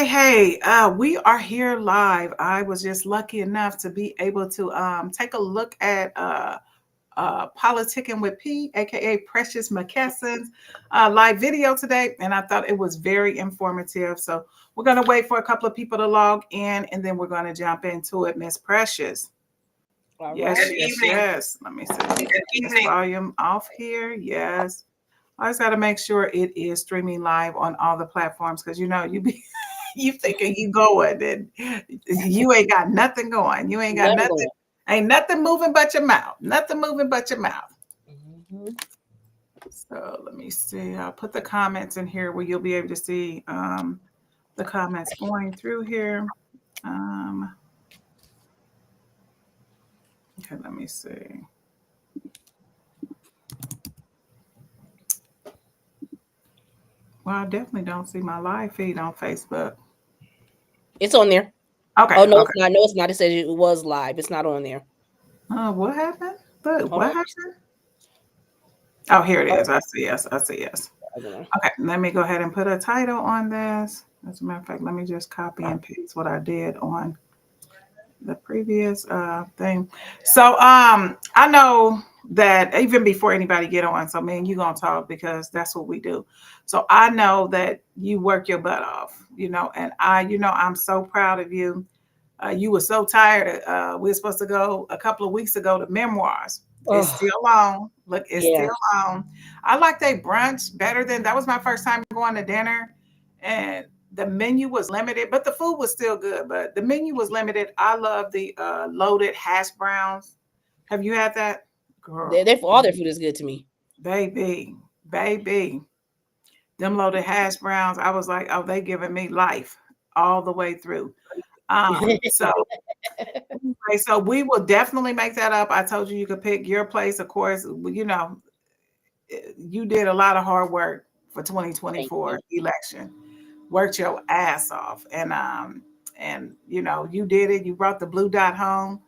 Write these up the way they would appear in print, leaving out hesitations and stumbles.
Hey, we are here live. I was just lucky enough to be able to take a look at Politicking with P, aka Precious McKesson's live video today, and I thought it was very informative. So we're gonna wait for a couple of people to log in, and then we're gonna jump into it. Miss Precious. All Yes, right. yes, yes. Let me see. Let me get this volume off here. Yes. I just got to make sure it is streaming live on all the platforms because you be you thinking you going and you ain't got nothing going. You ain't got Never nothing. going. Ain't nothing moving but your mouth. Nothing moving but your mouth. Mm-hmm. So let me see. I'll put the comments in here where you'll be able to see the comments going through here. Okay, let me see. Well, I definitely don't see my live feed on Facebook. It's on there. Okay, Oh no, okay. it's not. No, it's not. It says it was live. It's not on there. What happened? But Hold what on. happened? Oh, here it Oh, is. I see. Yes, I see. Yes. I don't know. Okay, let me go ahead and put a title on this. As a matter of fact, let me just copy and paste what I did on the previous thing. So I know that even before anybody get on, so man, you gonna talk because that's what we do. So I know that you work your butt off, and I'm so proud of you. You were so tired. We were supposed to go a couple of weeks ago to memoirs. It's Oh, still on. Look, it's yeah. still on. I like their brunch better than that was my first time going to dinner, and the menu was limited, but the food was still good. But the menu was limited. I love the loaded hash browns. Have you had that, girl? They all their food is good to me. Baby, baby, them loaded hash browns. I was like, oh, they giving me life all the way through. So okay, so we will definitely make that up. I told you you could pick your place. Of course, you did a lot of hard work for Thank 2024 you. election. Worked your ass off, and you did it. You brought the blue dot home.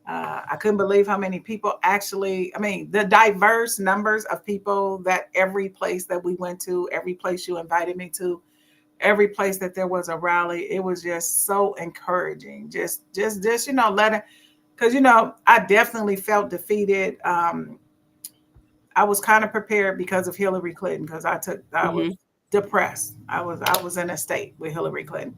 I couldn't believe how many people actually. I mean, the diverse numbers of people that every place that we went to, every place you invited me to, every place that there was a rally, it was just so encouraging. Just letting, because I definitely felt defeated. I was kind of prepared because of Hillary Clinton because I was Hmm. depressed. I was in a state with Hillary Clinton.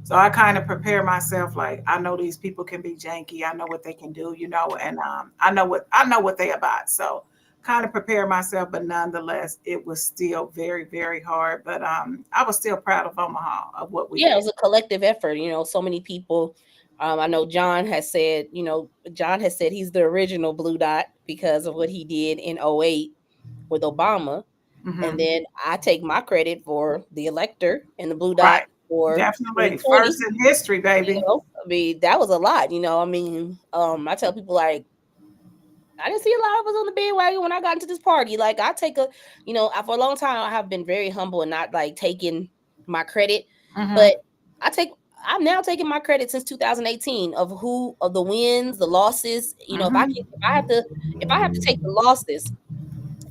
So I kind of prepare myself like I know these people can be janky. I know what they can do, and I know what they about. So kind of prepare myself, but nonetheless, it was still very, very hard. But I was still proud of Omaha of what we Yeah, it did. was a collective effort. So many people. I know John has said. John has said he's the original Blue Dot because of what he did in '08 with Obama. And Hmm. then I take my credit for the elector and the Blue Dot Right. for Definitely. 2020. First in history, baby. I mean, that was a lot. I mean, I tell people like I didn't see a lot of us on the bandwagon when I got into this party. Like I take for a long time I have been very humble and not like taking my credit, Hmm. but I take. I'm now taking my credit since 2018 of the wins, the losses. Hmm. If I have to take the losses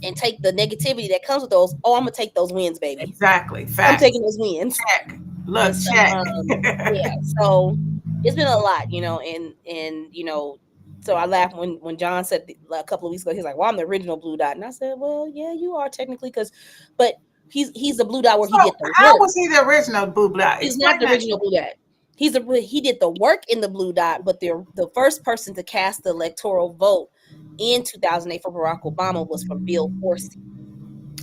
and take the negativity that comes with those, oh, I'm gonna take those wins, baby. Exactly. I'm Facts. taking those wins. Check. And Look, so, check. yeah, so it's been a lot, and so I laughed when John said a couple of weeks ago, he's like, "Well, I'm the original Blue Dot," and I said, "Well, yeah, you are technically, but he's the Blue Dot where he So did the how work. was he the original Boo Black? He's not Explain the that. original Blue Dot. He did the work in the Blue Dot, but the first person to cast the electoral vote in 2008 for Barack Obama was from Bill Horsey,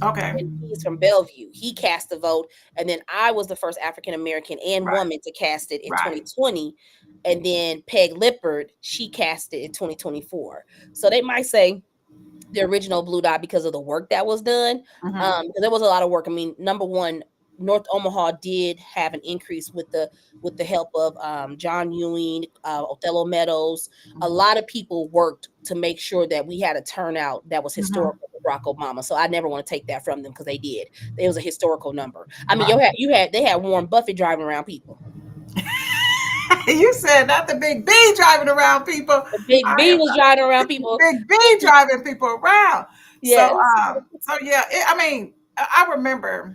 Okay. and he's from Bellevue. He cast the vote, and then I was the first African American and Right. woman to cast it in Right. 2020, and then Peg Lippard, she cast it in 2024. So they might say the original Blue Dot because of the work that was done. Hmm. Because there was a lot of work. I mean, number one, North Omaha did have an increase with the help of John Ewing, Othello Meadows. A lot of people worked to make sure that we had a turnout that was Hmm. historical for Barack Obama. So I never want to take that from them because they did. It was a historical number. I mean, Right. they had Warren Buffett driving around people. You said not the big B driving around people. The Big I B am was driving around people. big B driving people around. So Yes. so yeah, I mean, I remember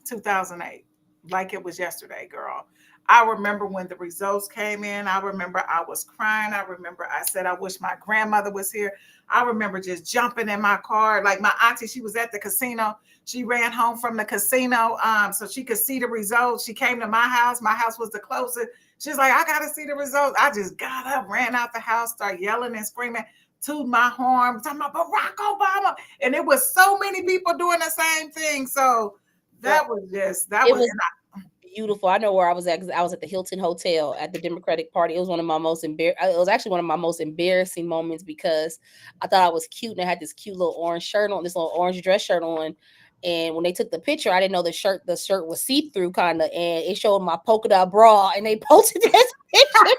2008 like it was yesterday, girl. I remember when the results came in. I remember I was crying. I remember I said I wish my grandmother was here. I remember just jumping in my car. Like my auntie, she was at the casino. She ran home from the casino so she could see the results. She came to my house. My house was the closest. She's like, I gotta see the results. I just got up, ran out the house, started yelling and screaming, to my horn, talking about Barack Obama. And it was so many people doing the same thing. So Well, that was just that it was was beautiful. I know where I was at because I was at the Hilton Hotel at the Democratic Party. It was one of my most it was actually one of my most embarrassing moments because I thought I was cute and I had this cute little orange shirt on, this little orange dress shirt on. And when they took the picture, I didn't know the shirt was see through kind of, and it showed my polka dot bra, and they posted this picture.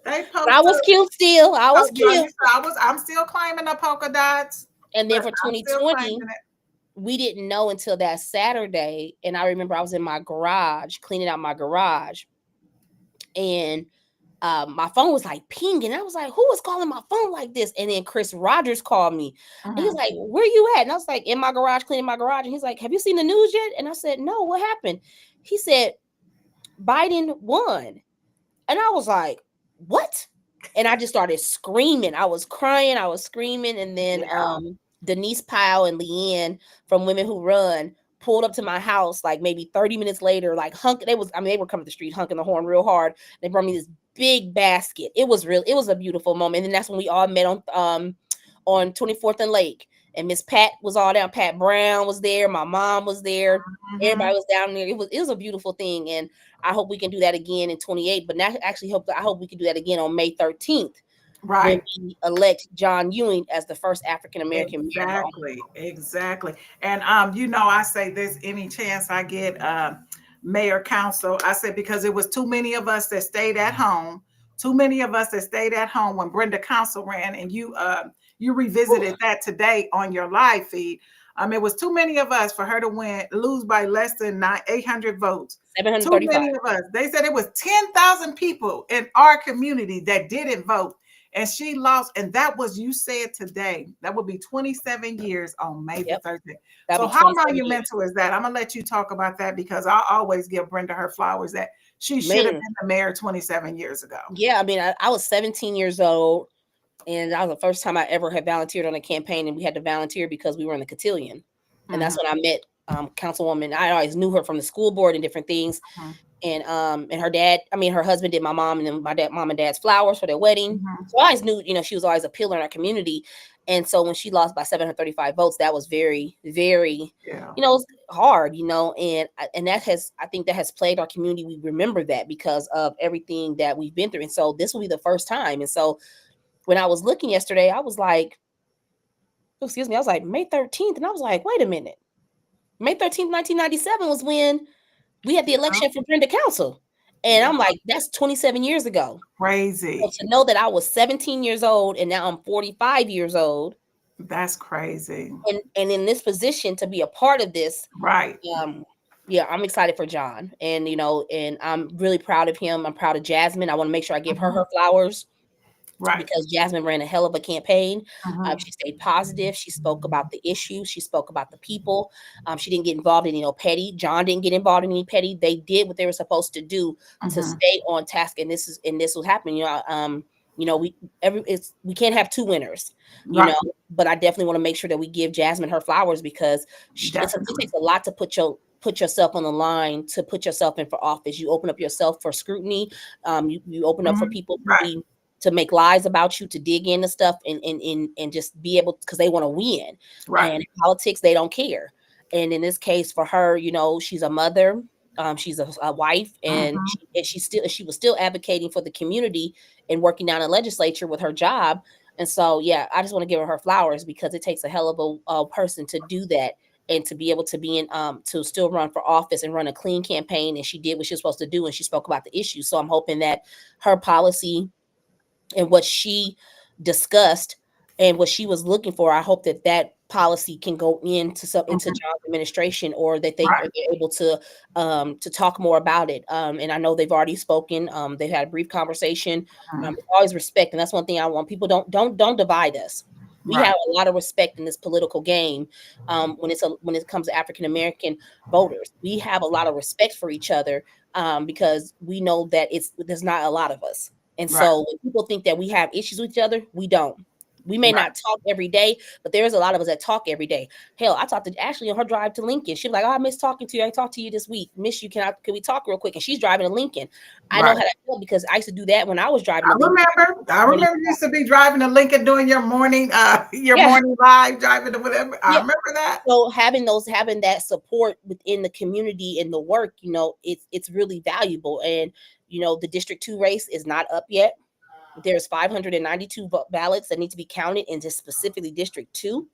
they But I posted. was cute still. I Oh, was girl, cute. I'm still claiming the polka dots, And then but for I'm still 2020, claiming it. we didn't know until that Saturday. And I remember I was in my garage cleaning out my garage, and my phone was like pinging. I was like, who was calling my phone like this? And then Chris Rogers called me. And he was Mhm. like, where you at? And I was like, in my garage, cleaning my garage. And he's like, have you seen the news yet? And I said, no, what happened? He said, Biden won. And I was like, what? And I just started screaming. I was crying. I was screaming. And then Yeah. Denise Powell and Leanne from Women Who Run pulled up to my house like maybe 30 minutes later, like they were coming to the street honking the horn real hard. They brought me this big basket. It was a beautiful moment. And then that's when we all met on 24th and Lake. And Miss Pat was all down. Pat Brown was there. My mom was there. Everybody Mhm. was down there. It was a beautiful thing. And I hope we can do that again in 28. But I hope we can do that again on May 13th when Right. we elect John Ewing as the first African American mayor of our Exactly. Exactly. And I say this any chance I get mayor council. I said because it was too many of us that stayed at home. Too many of us that stayed at home when Brenda Council ran, and you revisited that today on your live feed. It was too many of us for her to lose by less than 800 votes. Too 735. many of us. They said it was 10,000 people in our community that didn't vote, and she lost. And that was, you said today, that would be 27 years on May the Yep. 13th. That'll So be how 27 years. monumental is that? I'm gonna let you talk about that because I always give Brenda her flowers that she should have Man, been the mayor 27 years ago. yeah, I mean, I was 17 years old, and that was the first time I ever had volunteered on a campaign, and we had to volunteer because we were in the cotillion. And that's Mhm, when I met Councilwoman. I always knew her from the school board and different things. mhm, And her dad, I mean, her husband did my mom and then mom and dad's flowers for their wedding. mhm. So I always knew, she was always a pillar in our community. And so when she lost by 735 votes, that was very, very, Yeah. it was hard, and I think that has plagued our community. We remember that because of everything that we've been through. And so this will be the first time. And so when I was looking yesterday, I was like, oh, excuse me, I was like, May 13th. And I was like, wait a minute. May 13th, 1997 was when we had the Yeah. election for Brenda Council. And Yeah. I'm like, that's 27 years ago. So Crazy. to know that I was 17 years old and now I'm 45 years old That's crazy. and in this position to be a part of this, Right. um, yeah, I'm excited for John. And I'm really proud of him. I'm proud of Jasmine. I want to make sure I give her Mhm. her flowers Right. because Jasmine ran a hell of a campaign. Mhm. She stayed positive. She spoke about the issues. She spoke about the people. She didn't get involved in petty. John didn't get involved in any petty. They did what they were supposed to do to Mhm. stay on task. And this was happening. We can't have two winners. You know, Right. but I definitely want to make sure that we give Jasmine her flowers because it Definitely. takes a lot to put yourself on the line, to put yourself in for office. You open up yourself for scrutiny. You open up for Mhm. people Right. to make lies about you, to dig into stuff and just be able, because they want to win. Right. And in politics, they don't care. And in this case, for her, she's a mother, she's a wife, and Mhm. she was still advocating for the community and working down in legislature with her job. And so, yeah, I just want to give her flowers because it takes a hell of a person to do that and to be able to be in to still run for office and run a clean campaign. And she did what she was supposed to do, and she spoke about the issues. So I'm hoping that her policy and what she discussed and what she was looking for, I hope that policy can go into Mhm. John's administration, or that Right. they're able to talk more about it. And I know they've already spoken. They've had a brief conversation. Mhm. Always respect, and that's one thing I want people, don't divide us. We Right. have a lot of respect in this political game. When it comes to African American voters, we have a lot of respect for each other, because we know that there's not a lot of us, and Right. so when people think that we have issues with each other, we don't. We may Right. not talk every day, but there's a lot of us that talk every day. Hell, I talked to Ashley on her drive to Lincoln. She was like, "Oh, I miss talking to you. I talked to you this week. Miss you. Can we talk real quick?" And she's driving to Lincoln. I know Right. how that felt because I used to do that when I was driving I to Lincoln. remember. I When remember you used to be driving to Lincoln doing your yeah, morning live, driving to whatever. I yeah. remember that. So having that support within the community and the work, it's really valuable. And the District 2 race is not up yet. There's 592 ballots that need to be counted in just specifically District 2.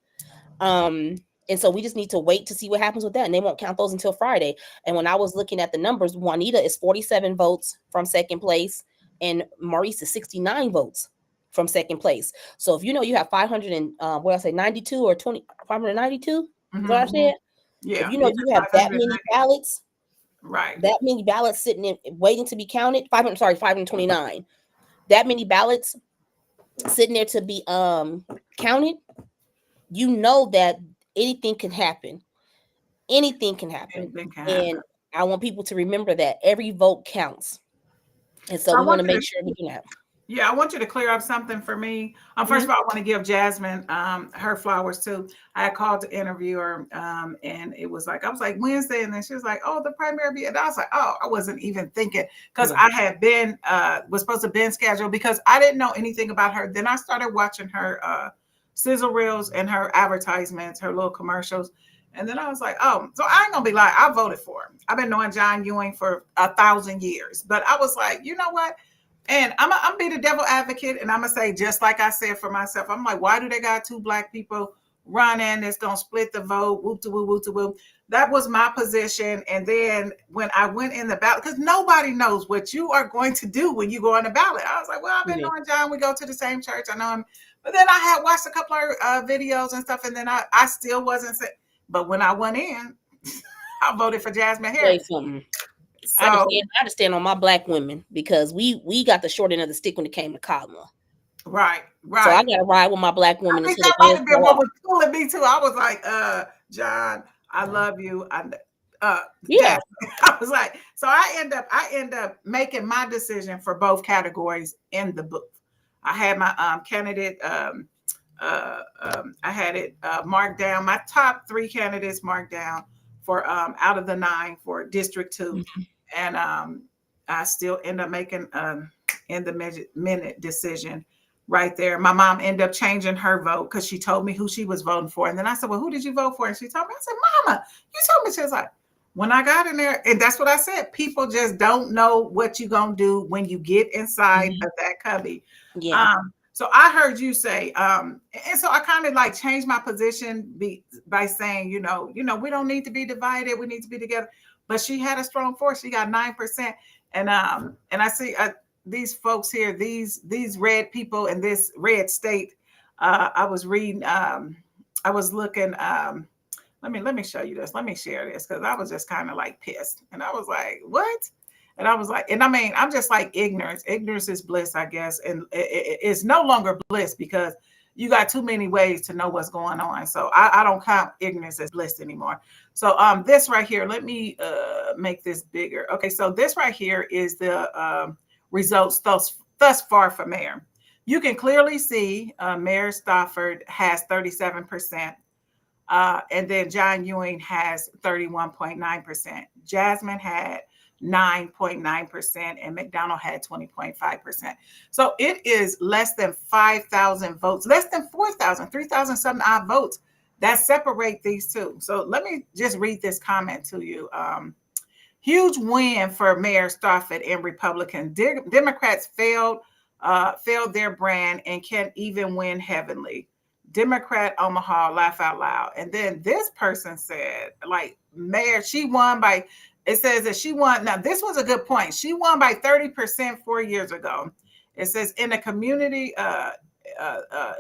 Um, and so we just need to wait to see what happens with that. And they won't count those until Friday. And when I was looking at the numbers, Juanita is 47 votes from second place, and Maurice is 69 votes from second place. So if you have 500 and what I say 92 or 592, is what I Mm-hmm. said. If Yeah. you Yeah. know you have that 590. many ballots, Right. sitting in waiting to be counted, 529. That many ballots sitting there to be counted, that anything can happen. Anything can happen. Anything can happen. And I want people to remember that every vote counts. And so So I we want want to you make to sure we do that. Yeah, I want you to clear up something for me. First of Mhm. all, I want to give Jasmine her flowers too. I had called to interview her, and it was like I was like Wednesday, and then she was like, "Oh, the primary be," and I was like, "Oh, I wasn't even thinking," because Yeah. I had been was supposed to been scheduled because I didn't know anything about her. Then I started watching her sizzle reels and her advertisements, her little commercials. And then I was like, oh, so I ain't gonna be like, I voted for him. I've been knowing John Ewing for 1,000 years, but I was like, you know what? And I'm be the devil advocate, and I'm gonna say just like I said for myself. I'm like, why do they got two black people running? It's gonna split the vote. Whoop to whoop, whoop to whoop. That was my position. And then when I went in the ballot, because nobody knows what you are going to do when you go on the ballot. I was like, well, I've been Mhm. knowing John. We go to the same church. I know him. But then I had watched a couple of videos and stuff, and then I still wasn't. But when I went in, I voted for Jasmine Say Harris. something. So I just stand on my black women because we got the short end of the stick when it came to Kamala. right, So I right. gotta ride with my black I women think until that the might wheels have been fall what off. was pulling me too. I was like, John, I love you. Yeah. Jasmine. I was like, so I end up making my decision for both categories in the book. I had my candidate I had it marked down, my top three candidates marked down for out of the 9 for District 2. Mhm. And I still end up making in the minute decision right there. My mom ended up changing her vote because she told me who she was voting for. And then I said, well, who did you vote for? And she told me, I said, Mama, you told me. She was like, when I got in there, and that's what I said, people just don't know what you're going to do when you get inside Mhm. of that cubby. Yeah. So I heard you say, and so I kind of like changed my position by saying, we don't need to be divided. We need to be together. But she had a strong force. She got 9%. And I see these folks here, these red people in this red state. I was reading, I was looking, let me show you this. Let me share this because I was just kind of like pissed. And I was like, what? And I was like, and I mean, I'm just like ignorance. Ignorance is bliss, I guess. And it's no longer bliss because you got too many ways to know what's going on. So I don't count ignorance as bliss anymore. So this right here, let me make this bigger. Okay, so this right here is the results thus far for mayor. You can clearly see Mayor Stafford has 37%. And then John Ewing has 31.9%. Jasmine had 9.9%, and McDonald had 20.5%. So it is less than 5,000 votes, less than 4,000, 3,000 something odd votes that separate these two. So let me just read this comment to you. Huge win for Mayor Stafford and Republicans. Democrats failed their brand and can't even win heavenly. Democrat Omaha, laugh out loud. And then this person said, like, Mayor, she won by, it says that she won. Now, this was a good point. She won by 30% 4 years ago. It says in a community,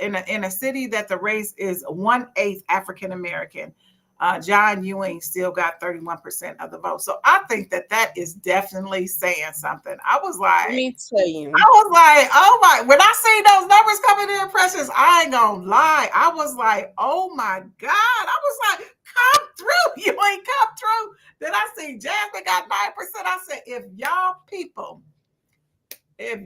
in a city that the race is 1/8 African American. John Ewing still got 31% of the vote. So I think that that is definitely saying something. Let me tell you. I was like, oh my, when I see those numbers coming in, Precious, I ain't gonna lie. I was like, oh my God. I was like, come through. You ain't come through. Then I see Jasmine got 9%. I said, if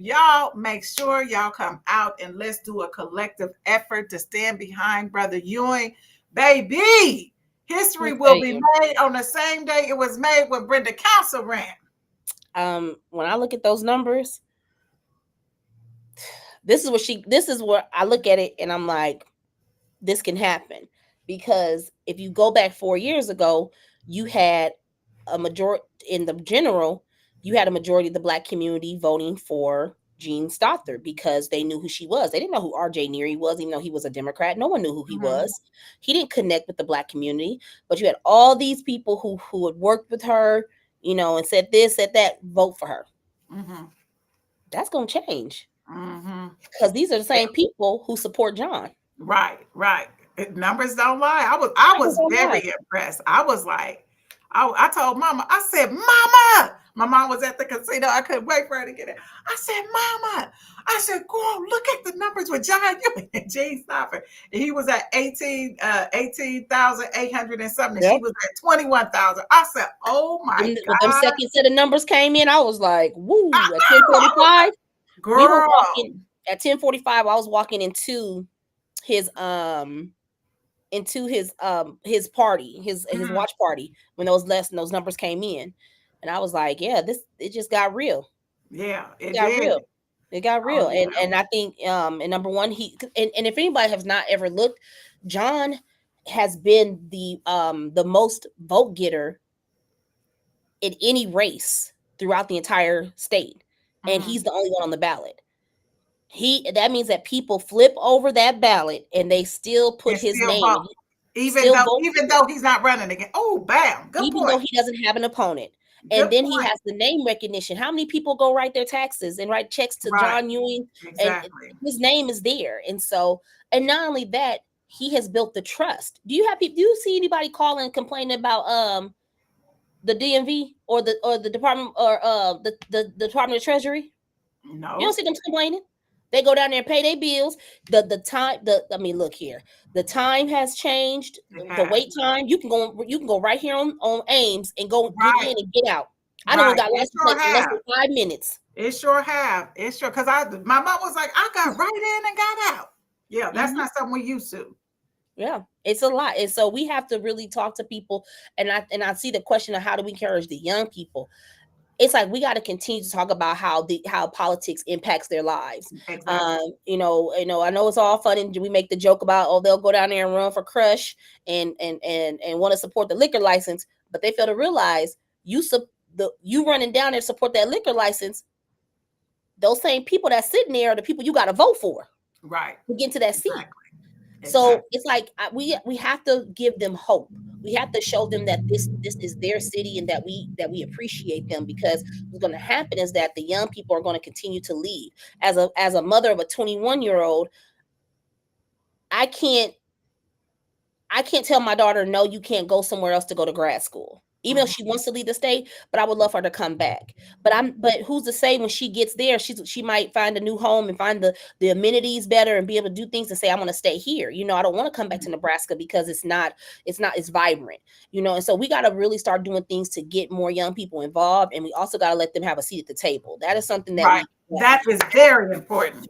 y'all make sure y'all come out and let's do a collective effort to stand behind Brother Ewing, baby, history will be made on the same day it was made when Brenda Council ran. When I look at those numbers, this is where I look at it and I'm like, this can happen. Because if you go back 4 years ago, you had a majority in the general, you had a majority of the Black community voting for Jean Stothard because they knew who she was. They didn't know who RJ Neary was, even though he was a Democrat. No one knew who he was. He didn't connect with the Black community, but you had all these people who had worked with her, you know, and said this, said that, vote for her. That's going to change because these are the same people who support John. Right. Numbers don't lie. I was very impressed. I was like, I told Mama, I said, Mama, my mom was at the casino. I couldn't wait for her to get in. I said, Mama, I said, girl, look at the numbers with John Ewing and Gene Stopper. And he was at 18,800 and something. Yep. She was at 21,000. I said, oh my God. When them second set of numbers came in, I was like, woo, at 10:45. Girl. We were walking at 10:45. I was walking into his party, his watch party when those numbers came in, and I was like, yeah, it just got real. Yeah, it got real. It got real. And I think and number one, and if anybody has not ever looked, John has been the most vote getter in any race throughout the entire state, and he's the only one on the ballot. That means that people flip over that ballot and they still put his name. Even though he's not running again. Oh, bam. Good even point. Though he doesn't have an opponent. And then he has the name recognition. How many people go write their taxes and write checks to John Ewing? Exactly. And his name is there. And so, and not only that, he has built the trust. Do you see anybody calling and complaining about the DMV or the department or the Department of Treasury? No. You don't see them complaining. They go down there and pay their bills. Look here. The time has changed. The wait time. You can go right here on Ames and go get in and get out. I don't got license plate in less than 5 minutes. It sure have. It's sure because my mom was like, I got right in and got out. Yeah, that's not something we used to. Yeah, it's a lot. And so we have to really talk to people. And I see the question of how do we encourage the young people? It's like we got to continue to talk about how politics impacts their lives. Exactly. I know it's all fun and we make the joke about they'll go down there and run for crush and want to support the liquor license, but they fail to realize you running down there to support that liquor license. Those same people that's sitting there are the people you got to vote for, right? To get into that seat. So it's like we have to give them hope. We have to show them that this is their city and that we appreciate them, because what's going to happen is that the young people are going to continue to leave. As a mother of a 21-year-old, I can't tell my daughter, no, you can't go somewhere else to go to grad school. Even though she wants to leave the state, but I would love for her to come back. But who's to say when she gets there, she might find a new home and find the amenities better and be able to do things and say, I want to stay here. I don't want to come back to Nebraska because it's vibrant, and so we got to really start doing things to get more young people involved. And we also got to let them have a seat at the table. That is something that that is very important.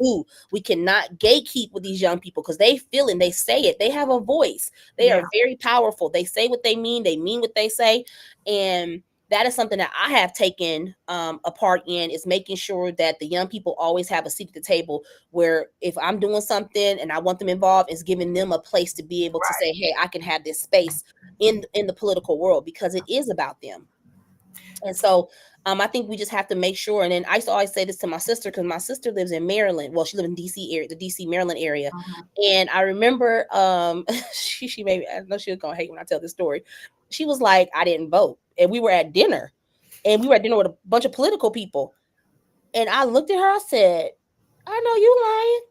We cannot gatekeep with these young people because they feel it, they say it, they have a voice. They are very powerful. They say what they mean what they say. And that is something that I have taken a part in, is making sure that the young people always have a seat at the table, where if I'm doing something and I want them involved, is giving them a place to be able to say, hey, I can have this space in the political world, because it is about them. And so I think we just have to make sure. And then I used to always say this to my sister, because my sister lives in Maryland. Well, she lives in DC area, the DC Maryland area. And I remember she maybe, I know she's gonna hate when I tell this story. She was like, I didn't vote. And we were at dinner with a bunch of political people. And I looked at her, I said, I know you lying.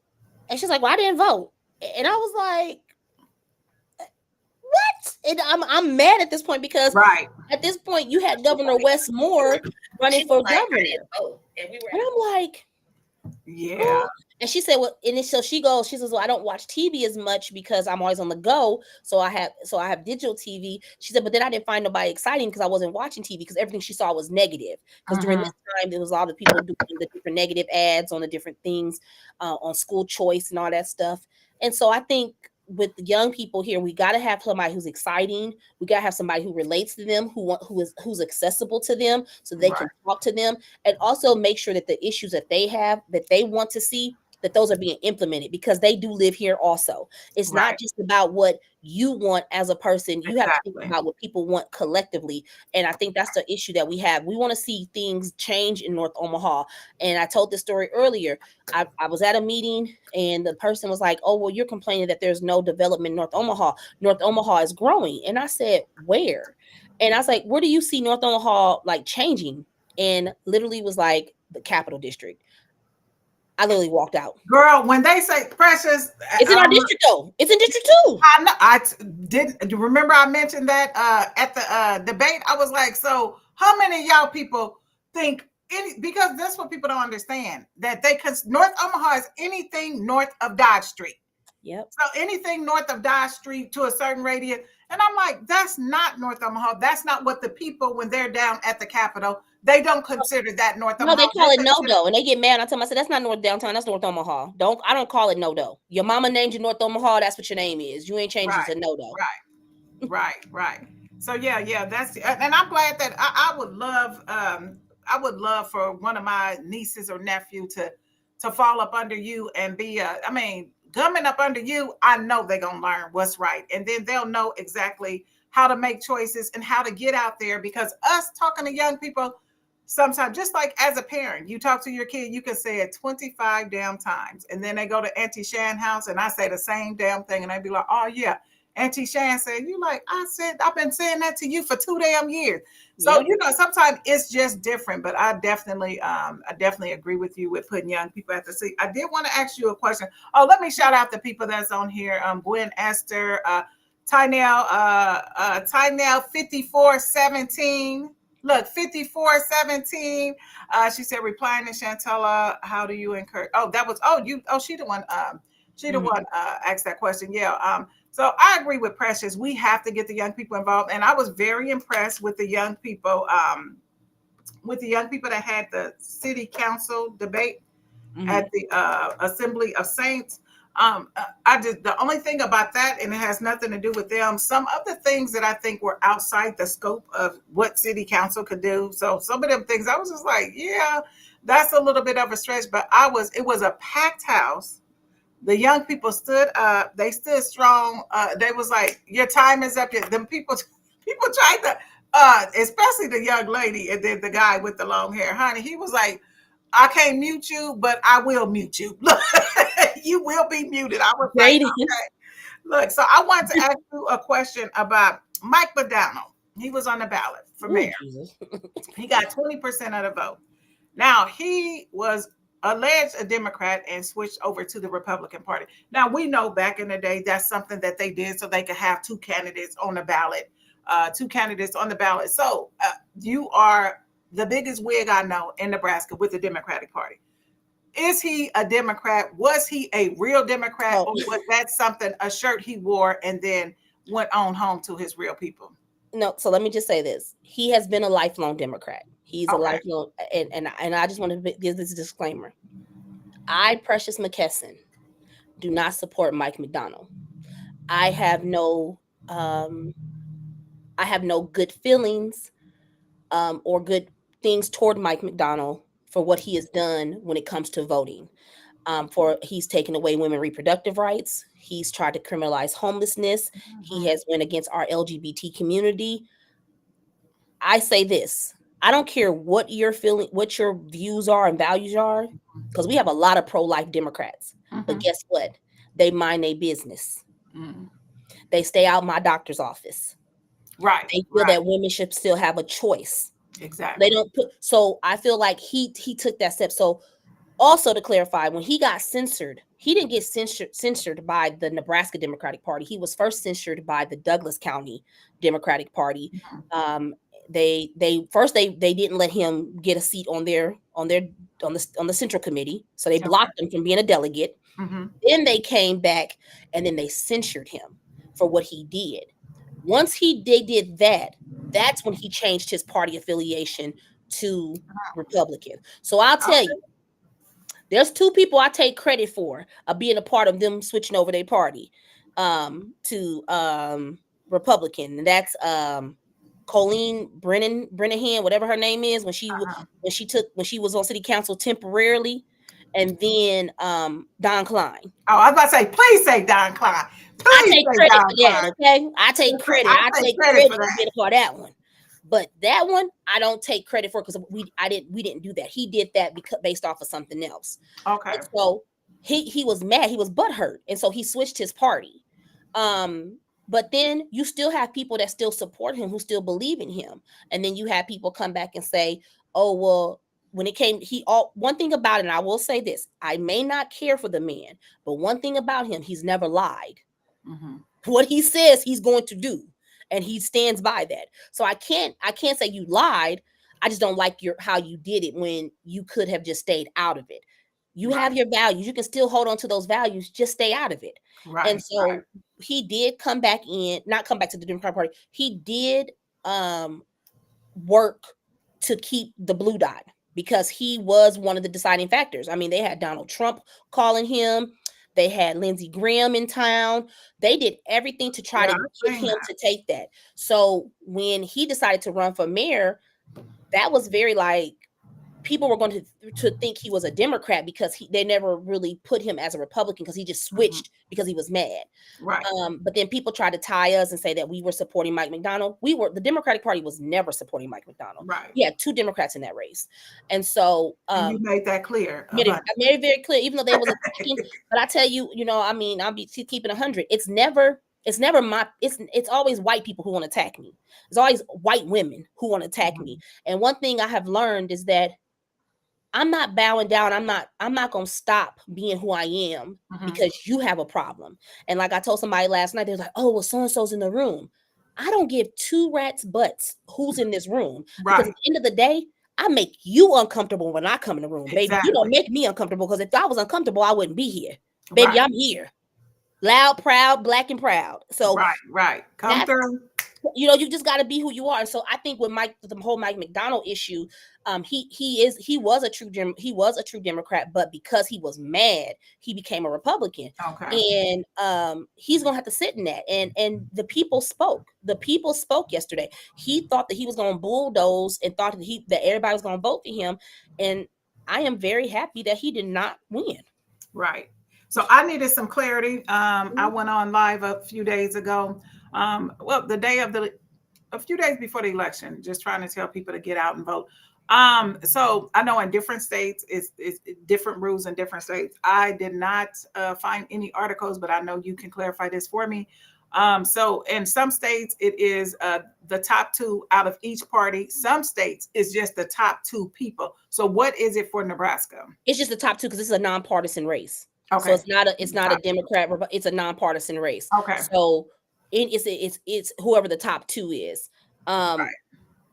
And she's like, well, I didn't vote. And I was like, what? I'm mad at this point because Right. at this point you had Governor Westmore running She was for like, I governor, didn't vote, and we were and at I'm like, Yeah. oh. And she said, well, and then so she says, well, I don't watch TV as much because I'm always on the go. So I have digital TV. She said, but then I didn't find nobody exciting because I wasn't watching TV because everything she saw was negative. Because during Mhm. this time, there was all the people doing the different negative ads on the different things, on school choice and all that stuff. And so I think with the young people here, we got to have somebody who's exciting. We got to have somebody who relates to them, who's accessible to them, so they Right. can talk to them, and also make sure that the issues that they have that they want to see, that those are being implemented, because they do live here also. It's not Right. just about what you want as a person. You have to think Exactly. about what people want collectively. And I think that's the issue that we have. We want to see things change in North Omaha. And I told this story earlier. I was at a meeting and the person was like, oh, well, you're complaining that there's no development in North Omaha. North Omaha is growing. And I said, where? And I was like, where do you see North Omaha like changing? And literally was like, the Capital District. I literally walked out. Girl, when they say Precious, It's in our district though. It's in District 2. I know. Did you remember I mentioned that at the debate? I was like, so how many of y'all people think any? Because that's what people don't understand, that they, because North Omaha is anything north of Dodge Street. Yep. So anything north of Dodge Street to a certain radius. And I'm like, that's not North Omaha. That's not what the people, when they're down at the Capitol, they don't consider that North No, they Omaha. call They it no consider, do, and they get mad. I tell them, I said, that's not North Downtown. That's North Omaha. I don't call it no do. Your mama named you North Omaha. That's what your name is. You ain't changed it right, to no do. right. So yeah, that's, and I'm glad that I would love for one of my nieces or nephew to fall up under you and be I mean, coming up under you, I know they're gonna learn what's right, and then they'll know exactly how to make choices and how to get out there. Because us talking to young people, sometimes, just like as a parent, you talk to your kid, you can say it 25 damn times, and then they go to Auntie Shan house and I say the same damn thing, and they be like, oh yeah, Auntie Shan said, you like, I said, I've been saying that to you for 2 damn years. So, Yep. sometimes it's just different, but I definitely agree with you with putting young people at the seat. I did want to ask you a question. Oh, let me shout out the people that's on here. Gwen, Esther, Tynell 5417. Look, 5417. She said, replying to Chantella, how do you encourage? Oh, that was, she the one, asked that question. Yeah. So I agree with Precious. We have to get the young people involved. And I was very impressed with the young people, that had the city council debate at the Assembly of Saints. I just, the only thing about that, and it has nothing to do with them, some of the things that I think were outside the scope of what city council could do. So some of them things I was just like, yeah, that's a little bit of a stretch, but it was a packed house. The young people stood up. They stood strong. They was like, your time is up. Them people tried to, especially the young lady and then the guy with the long hair, honey. He was like, I can't mute you, but I will mute you. You will be muted. I was like, Great. okay. Look, so I wanted to ask you a question about Mike McDonald. He was on the ballot for Ooh, mayor. Jesus. He got 20% of the vote. Now, he was alleged a Democrat and switched over to the Republican Party. Now, we know back in the day that's something that they did so they could have two candidates on the ballot. So you are the biggest wig I know in Nebraska with the Democratic Party. Is he a Democrat? Was he a real Democrat? Oh, Or was that something, a shirt he wore and then went on home to his real people? no. So let me just say this. He has been a lifelong Democrat. He's a Okay. lifelong, and I just want to give this disclaimer. I, Precious McKesson, do not support Mike McDonald. I have no um good feelings or good things toward Mike McDonald for what he has done when it comes to voting. For he's taken away women reproductive rights. He's tried to criminalize homelessness. He Mhm. has went against our LGBT community. I say this: I don't care what your feeling, what your views are and values are, because we have a lot of pro-life Democrats. But Mhm. guess what? They mind their business. Mhm. They stay out my doctor's office. Right, They feel right, that women should still have a choice. They exactly. don't put. So I feel like he took that step. So Also, to clarify, when he got censored, he didn't get censored by the Nebraska Democratic Party. He was first censored by the Douglas County Democratic Party. Mhm. Um, they didn't let him get a seat on the central committee, so they Okay. blocked him from being a delegate. Hmm. Then they came back and then they censured him for what he did. Once they did that, that's when he changed his party affiliation to Republican. So I'll tell you, Okay. there's two people I take credit for being a part of them switching over their party to Republican, and that's Colleen Brennahan, whatever her name is, Uh-huh. when she was on city council temporarily, and then Don Klein. Oh, I was about to say, please say Don Klein. I Please take say credit Don for that, Klein. okay? I take credit. I I take take credit credit for for being that. a part of that one. But that one, I don't take credit for because we didn't do that. He did that because based off of something else. Okay. And so he was mad, he was butthurt, and so he switched his party. But then you still have people that still support him, who still believe in him, and then you have people come back and say, "Oh well." When it came, one thing about it, and I will say this: I may not care for the man, but one thing about him, he's never lied. Hmm. What he says he's going to do, and he stands by that. So I can't say you lied. I just don't like your how you did it when you could have just stayed out of it. You have Right. your values, you can still hold on to those values, just stay out of it. And Right. Right. so he did come back in, not come back to the Democratic Party. He did work to keep the blue dot because he was one of the deciding factors. I mean, they had Donald Trump calling him, they had Lindsey Graham in town. They did everything to try Yeah, to I've get seen him that. to take that. So when he decided to run for mayor, that was very like people were going to think he was a Democrat because they never really put him as a Republican because he just Hmm. switched because he was mad. Right. But then people tried to tie us and say that we were supporting Mike McDonald. The Democratic Party was never supporting Mike McDonald. Right. We had two Democrats in that race, and so And you made that clear I abundantly. made it very clear, even though they was attacking. But I tell you, I mean, I'll be keeping 100. It's never it's always white people who want to attack me. It's always white women who want to attack me. Hmm. And one thing I have learned is that I'm not bowing down. I'm not gonna stop being who I am Hmm. because you have a problem. And like I told somebody last night, they was like, "Oh, well, so and so's in the room." I don't give two rats butts who's in this room because at Right. the end of the day, I make you uncomfortable when I come in the room, baby. You don't Exactly. make me uncomfortable because if I was uncomfortable, I wouldn't be here, baby. Right. I'm here, loud, proud, black, and proud. So Right. Right. Come that's through. you just got to be who you are. And so I think with the whole Mike McDonald issue, he was a true Democrat, but because he was mad, he became a Republican, Okay. and he's gonna have to sit in that. And the people spoke. The people spoke yesterday. He thought that he was gonna bulldoze and thought that everybody was gonna vote for him, and I am very happy that he did not win. Right. So I needed some clarity. I went on live a few days ago. Well, a few days before the election, just trying to tell people to get out and vote. So I know in different states, it's different rules in different states. I did not find any articles, but I know you can clarify this for me. So in some states, it is the top two out of each party. Some states, it's just the top two people. So what is it for Nebraska? It's just the top two because this is a nonpartisan race. So Okay. it's not a Top Democrat. It's a nonpartisan race. two. Okay. So it's whoever the top two is. Um, Right.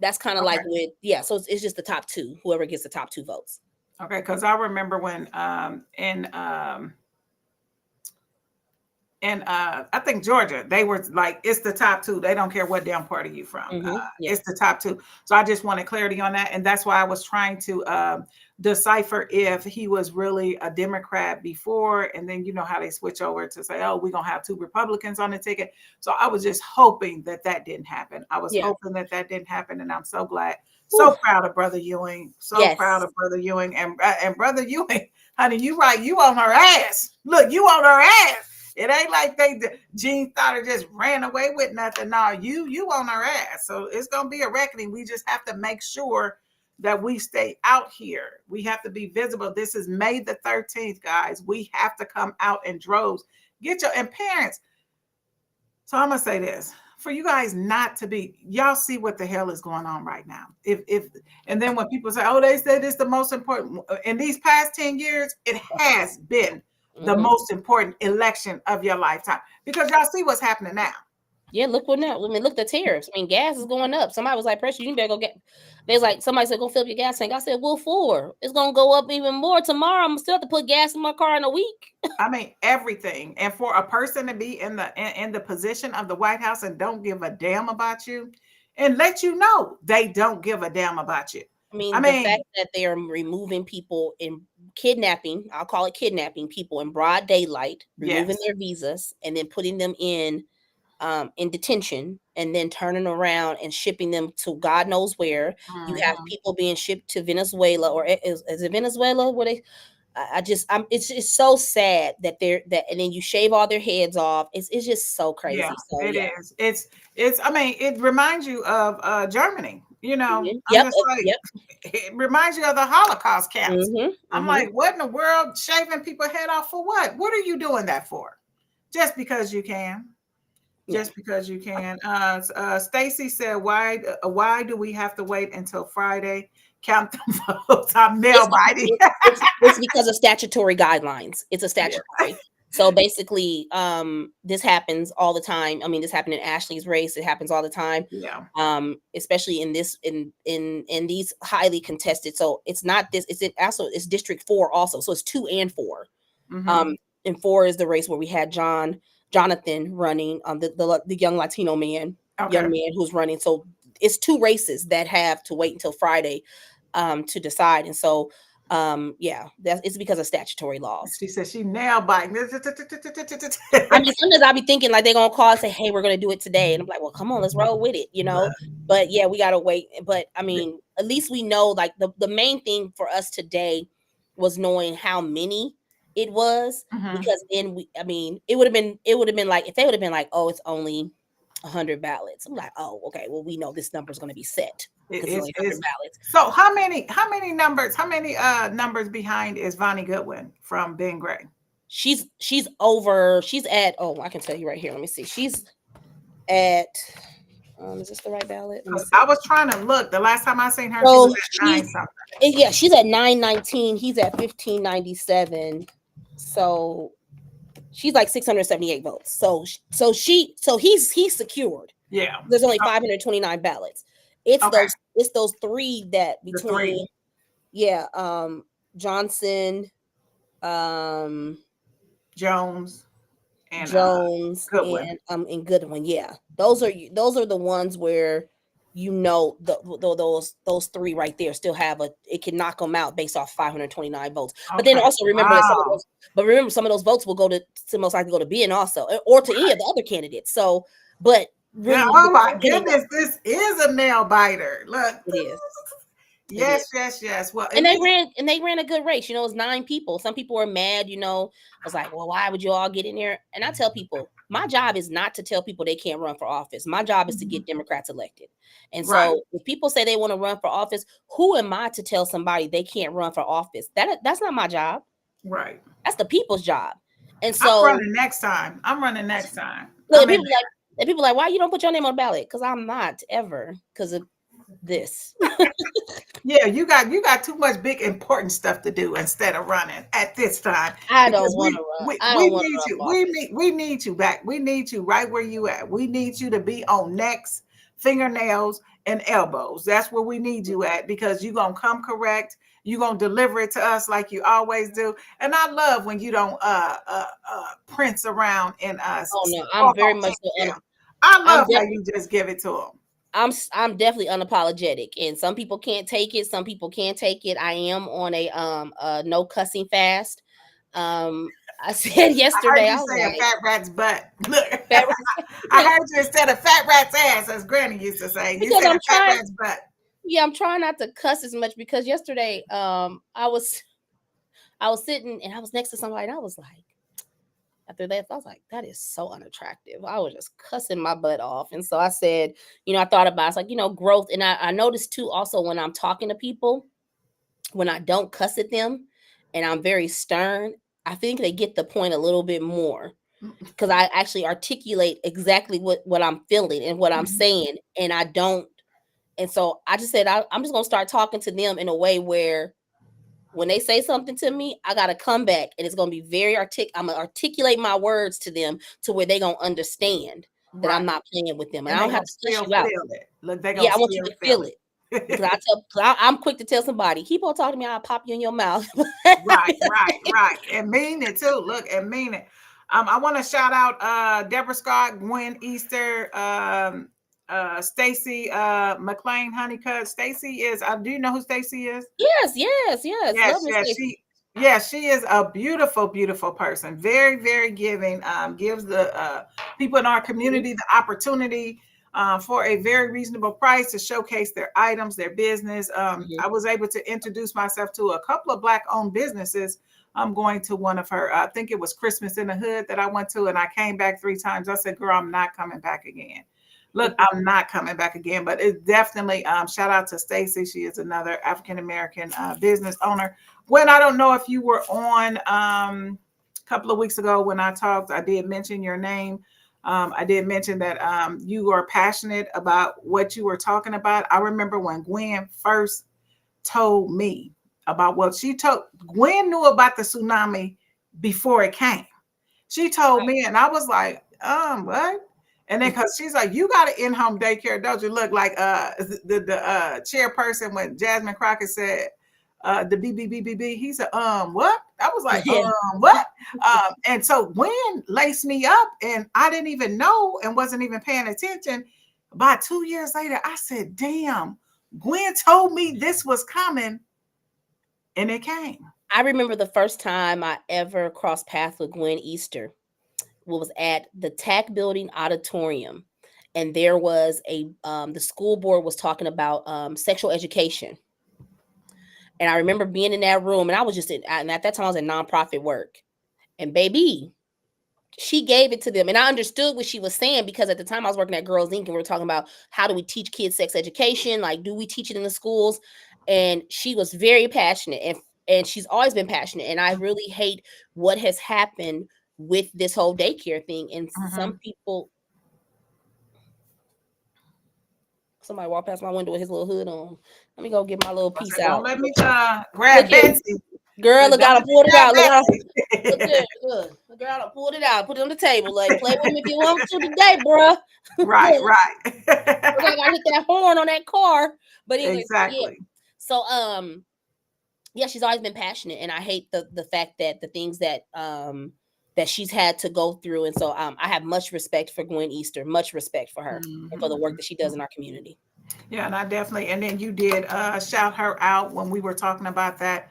that's kind of like Okay. So it's just the top two. Whoever gets the top two votes. Okay. Because I remember when in I think Georgia, they were like, it's the top two. They don't care what damn party you from. Yeah. It's the top two. So I just wanted clarity on that, and that's why I was trying to decipher if he was really a Democrat before, and then you know how they switch over to say, oh, we're gonna have two Republicans on the ticket. So I was just hoping that that didn't happen. I was Yeah. hoping that that didn't happen, and I'm so glad. Whew. So proud of Brother Ewing. So proud Yes. of Brother Ewing, and Brother Ewing, honey, you right. You on her ass. Look, you on her ass. It ain't like Gene Stoddard just ran away with nothing. No, you on her ass. So it's gonna be a reckoning. We just have to make sure that we stay out here. We have to be visible. This is May the 13th, guys. We have to come out in droves. Get your and parents. So I'm gonna say this. for you guys not to be, y'all see what the hell is going on right now. If and then when people say, oh, they said it's the most important in these past 10 years, it has been the Mm-hmm. most important election of your lifetime because y'all see what's happening now. Yeah, look what now. I mean, look the tariffs. I mean, gas is going up. Somebody was like, "Pressure, you better go get." There's like somebody said, "Go fill up your gas tank." I said, "Well, for it's gonna go up even more tomorrow. I'm still have to put gas in my car in a week." I mean, everything. And for a person to be in the position of the White House and don't give a damn about you and let you know they don't give a damn about you. I I mean, the fact mean, that they are removing people in kidnapping, I'll call it kidnapping people in broad daylight, removing yes. their visas, and then putting them in detention, and then turning around and shipping them to God knows where. You have Mhm. people being shipped to Venezuela, or is it Venezuela? Where they I just it's so sad that they're that and then you shave all their heads off. It's just so Yeah, crazy. So it yeah. is. It's I mean, it reminds you of Germany. You know, Mhm. I'm Yep. just like Yep. it reminds you of the Holocaust camps. Mhm. I'm Mhm. like, what in the world? Shaving people head off for what? What are you doing that for? Just because you can. Yeah. Just because you can. Stacy said, why do we have to wait until Friday? Count the votes. I'm nail biting. It's because of statutory guidelines. It's a Yeah. statutory. So basically, this happens all the time. I mean, this happened in Ashley's race. It happens all the time. Yeah. Especially in this in these highly contested. So it's not this. It's also it's District 4 also. So it's 2 and 4. Hmm. Um, and 4 is the race where we had Jonathan running. The young Latino young Okay. man who's running. So it's 2 races that have to wait until Friday to decide. And so, yeah, that's it's because of statutory laws. She said she nail biting. I mean, sometimes I'll be thinking like they're gonna call and say, "Hey, we're gonna do it today," and I'm like, "Well, come on, let's roll with it," you know. But yeah, we gotta wait. But I mean, at least we know like the main thing for us today was knowing how many it was, Mhm. because then I mean, it would have been like if they would have been like, "Oh, it's only 100 ballots." I'm like, "Oh, okay, well, we know this number is gonna be set because it's only 100 It's ballots." so how many numbers behind is Vonnie Goodwin from Ben Gray? She's at, oh, I can tell you right here. Let me see. She's at is this the right ballot? Let me Because see. I was trying to look. The last time I seen her, she was So at nine something. yeah, she's at 919. He's at 1597. So she's like 678 votes. So he's secured. Yeah. There's only Oh, 529 ballots. okay. It's those 3 that The three. between, yeah, Johnson, um Jones and Jones, Goodwin. and Goodwin. Yeah, those are the ones where those 3 right there still have a, it can knock them out based off 529 votes. But then Okay. also remember that Wow. some of those votes will go to most likely go to Ben also, or to any of the other candidates. So, but Yeah. really, Oh my depending on goodness, this is a nail biter. Look. it is. It Yes, is. yes, yes. Well, at And least. they ran a good race. You know, it's 9 people. Some people were mad, you know. I was like, well, why would you all get in there? And I tell people, my job is not to tell people they can't run for office. My job is to Mhm. get Democrats elected. And Right. so if people say they want to run for office, who am I to tell somebody they can't run for office? That's not my job. Right. That's the people's job. And I'm so running next time. I'm running next time. look, I'm in people like, why you don't put your name on the ballot? Because I'm not ever, because of this. Yeah, you got too much big important stuff to do instead of running at this time I don't because want to run. I we don't want to need run you. for office. We need you back. We need you right where you at. We need you to be on necks, fingernails, and elbows. That's where we need you at because you're gonna come correct. You're gonna deliver it to us like you always do. And I love when you don't prince around in us. Oh no, I'm very much so I I'm love how definitely you just give it to them. I'm definitely unapologetic, and some people can't take it. Some people can take it. I am on a no cussing fast. I said I heard yesterday, you I was say a like, fat rat's butt. Look, "Fat I rat-" heard you instead of fat rat's ass, as Granny used to say. You because said a fat rat's butt. I'm trying not to cuss as much, because yesterday, I was sitting and I was next to somebody, and I was like, after that, I was like, that is so unattractive. I was just cussing my butt off. And so I said, I thought about it's like, growth. And I noticed too, also when I'm talking to people, when I don't cuss at them and I'm very stern, I think they get the point a little bit more. because I actually articulate exactly what I'm feeling and what I'm Mhm. saying, and I don't. And so I just said I'm just gonna start talking to them in a way where when they say something to me, I gotta come back, and it's gonna be very I'm gonna articulate my words to them to where they gonna understand that I'm Right. not playing with them, and And I they don't have gonna to cuss still you out. feel it. Look, they Yeah, gonna I want you still to feel feel it because it. I'm quick to tell somebody, keep on talking to me, I'll pop you in your mouth. Right, right, right. And mean it too. Look, and mean it. I want to shout out Deborah Scott, Gwen Easter, Stacy McLean Honeycutt. Stacy is do you know who Stacy is? Yes, yes, yes. Love Yes, Miss yes, Stacy. she is a beautiful, beautiful person. Very, very giving. Gives the people in our Mhm, community the opportunity for a very reasonable price to showcase their items, their business. mhm. I was able to introduce myself to a couple of Black-owned businesses. I'm going to one of her. I think it was Christmas in the Hood that I went to, and I came back 3 times. I said, "Girl, I'm not coming back again." Look, I'm not coming back again, but it's definitely shout out to Stacy. She is another African American business owner. When I don't know if you were on a couple of weeks ago when I talked, I did mention your name. I did mention that you are passionate about what you were talking about. I remember when Gwen first told me about what she told. Gwen knew about the tsunami before it came. She told Right. me, and I was like, what? And then because she's like, you got an in-home daycare, don't you? Look like the chairperson when Jasmine Crockett said the BBBBB. He said, what? I was like, Yeah. what? And so Gwen laced me up, and I didn't even know and wasn't even paying attention. About 2 years later, I said, damn, Gwen told me this was coming, and it came. I remember the first time I ever crossed paths with Gwen Easter was at the TAC building auditorium. And there was the school board was talking about sexual education. And I remember being in that room, and I was and at that time I was in nonprofit work. And baby, she gave it to them. And I understood what she was saying because at the time I was working at Girls Inc. and we were talking about how do we teach kids sex education? Like, do we teach it in the schools? And she was very passionate, and she's always been passionate. And I really hate what has happened with this whole daycare thing. And some Mhm. people, somebody walked past my window with his little hood on. Let me go get my little I piece said, don't out. let me Look grab here, Betsy. girl. Look, Look, don't I done let me pulled it grab out. Look Betsy. here, look. The girl done pulled it out. Put it on the table. Like, play with me if you want to today, bruh. Right, Okay, I right. gotta hit that horn on that car. But anyway, so yeah. Exactly. So yeah, she's always been passionate, and I hate the fact that the things that she's had to go through. And so I have much respect for Gwen Easter, much respect for her and for the work Mhm. that she does in our community. Yeah, and I definitely, and then you did shout her out when we were talking about that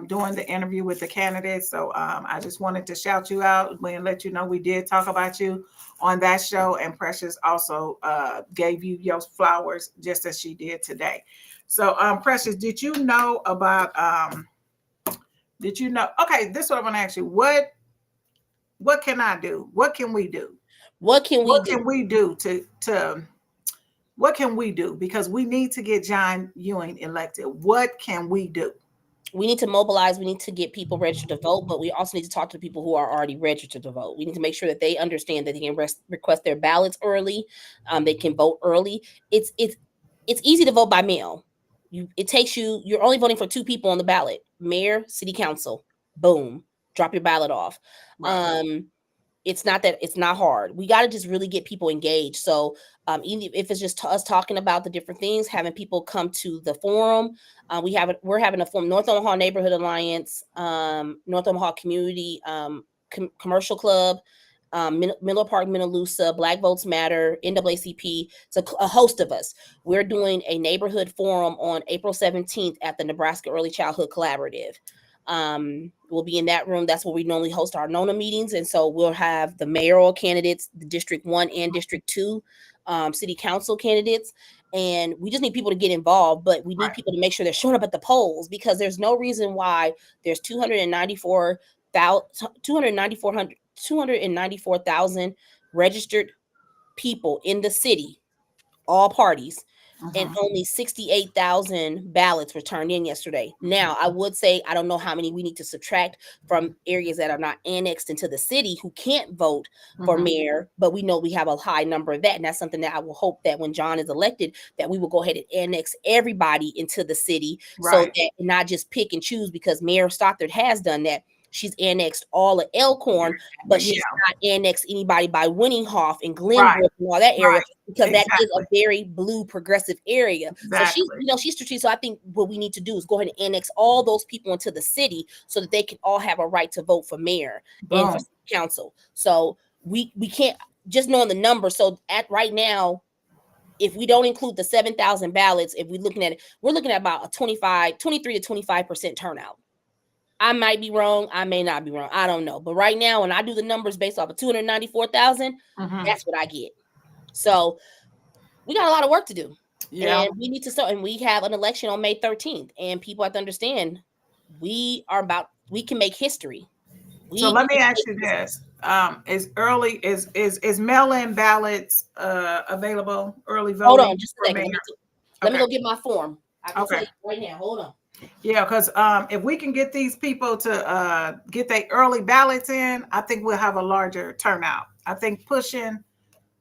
during the interview with the candidates. So I just wanted to shout you out and let you know we did talk about you on that show. And Precious also gave you your flowers just as she did today. So Precious, did you know about, did you know? Okay, this is what I want to ask you. What can I do? What can we do? What can we What do? can we do to what can we do? Because we need to get John Ewing elected. What can we do? We need to mobilize. We need to get people registered to vote, but we also need to talk to the people who are already registered to vote. We need to make sure that they understand that they can request their ballots early. They can vote early. It's easy to vote by mail. It takes you. You're only voting for two people on the ballot: mayor, city council. Boom, drop your ballot off. Right. Um, it's not hard. We got to just really get people engaged. So even if it's just us talking about the different things, having people come to the forum. We're having a forum, North Omaha Neighborhood Alliance, North Omaha Community Commercial Club, Miller Park, Minnelusa, Black Votes Matter, NAACP. So a host of us. We're doing a neighborhood forum on April 17th at the Nebraska Early Childhood Collaborative. We'll be in that room. That's where we normally host our NONA meetings. And so we'll have the mayoral candidates, the District 1 and District 2 city council candidates. And we just need people to get involved, but we need Right. people to make sure they're showing up at the polls because there's no reason why there's 294,000 registered people in the city, all parties. and only 68,000 ballots were turned in yesterday. Now, I would say I don't know how many we need to subtract from areas that are not annexed into the city who can't vote for mayor, but we know we have a high number of that, and that's something that I will hope that when John is elected, that we will go ahead and annex everybody into the city, so Right. that not just pick and choose, because Mayor Stothard has done that. She's annexed all of Elkhorn, but Yeah. she's not annexed anybody by Winninghoff and Right. Glenbrook and all that area, Right. because that is a Exactly. very blue progressive area. So she's, Exactly. she's strategic. So I think what we need to do is go ahead and annex all those people into the city so that they can all have a right to vote for mayor and for Boom. council. So we can't just knowing the number. So at right now, if we don't include the 7,000 ballots, if we're looking at it, we're looking at about a 23 to 25% turnout. I might be wrong. I may not be wrong. I don't know. But right now, when I do the numbers based off of 294,000, that's what I get. So we got a lot of work to do. Yeah. And we need to start. And we have an election on May 13th. And people have to understand we can make history. So We let me can ask make you history. this: is mail-in ballots available? Early Hold on voting just a for second. mayor? Let me Okay. go get my form. I can tell Okay. you right now. Hold on. Yeah, because if we can get these people to get their early ballots in, I think we'll have a larger turnout. I think pushing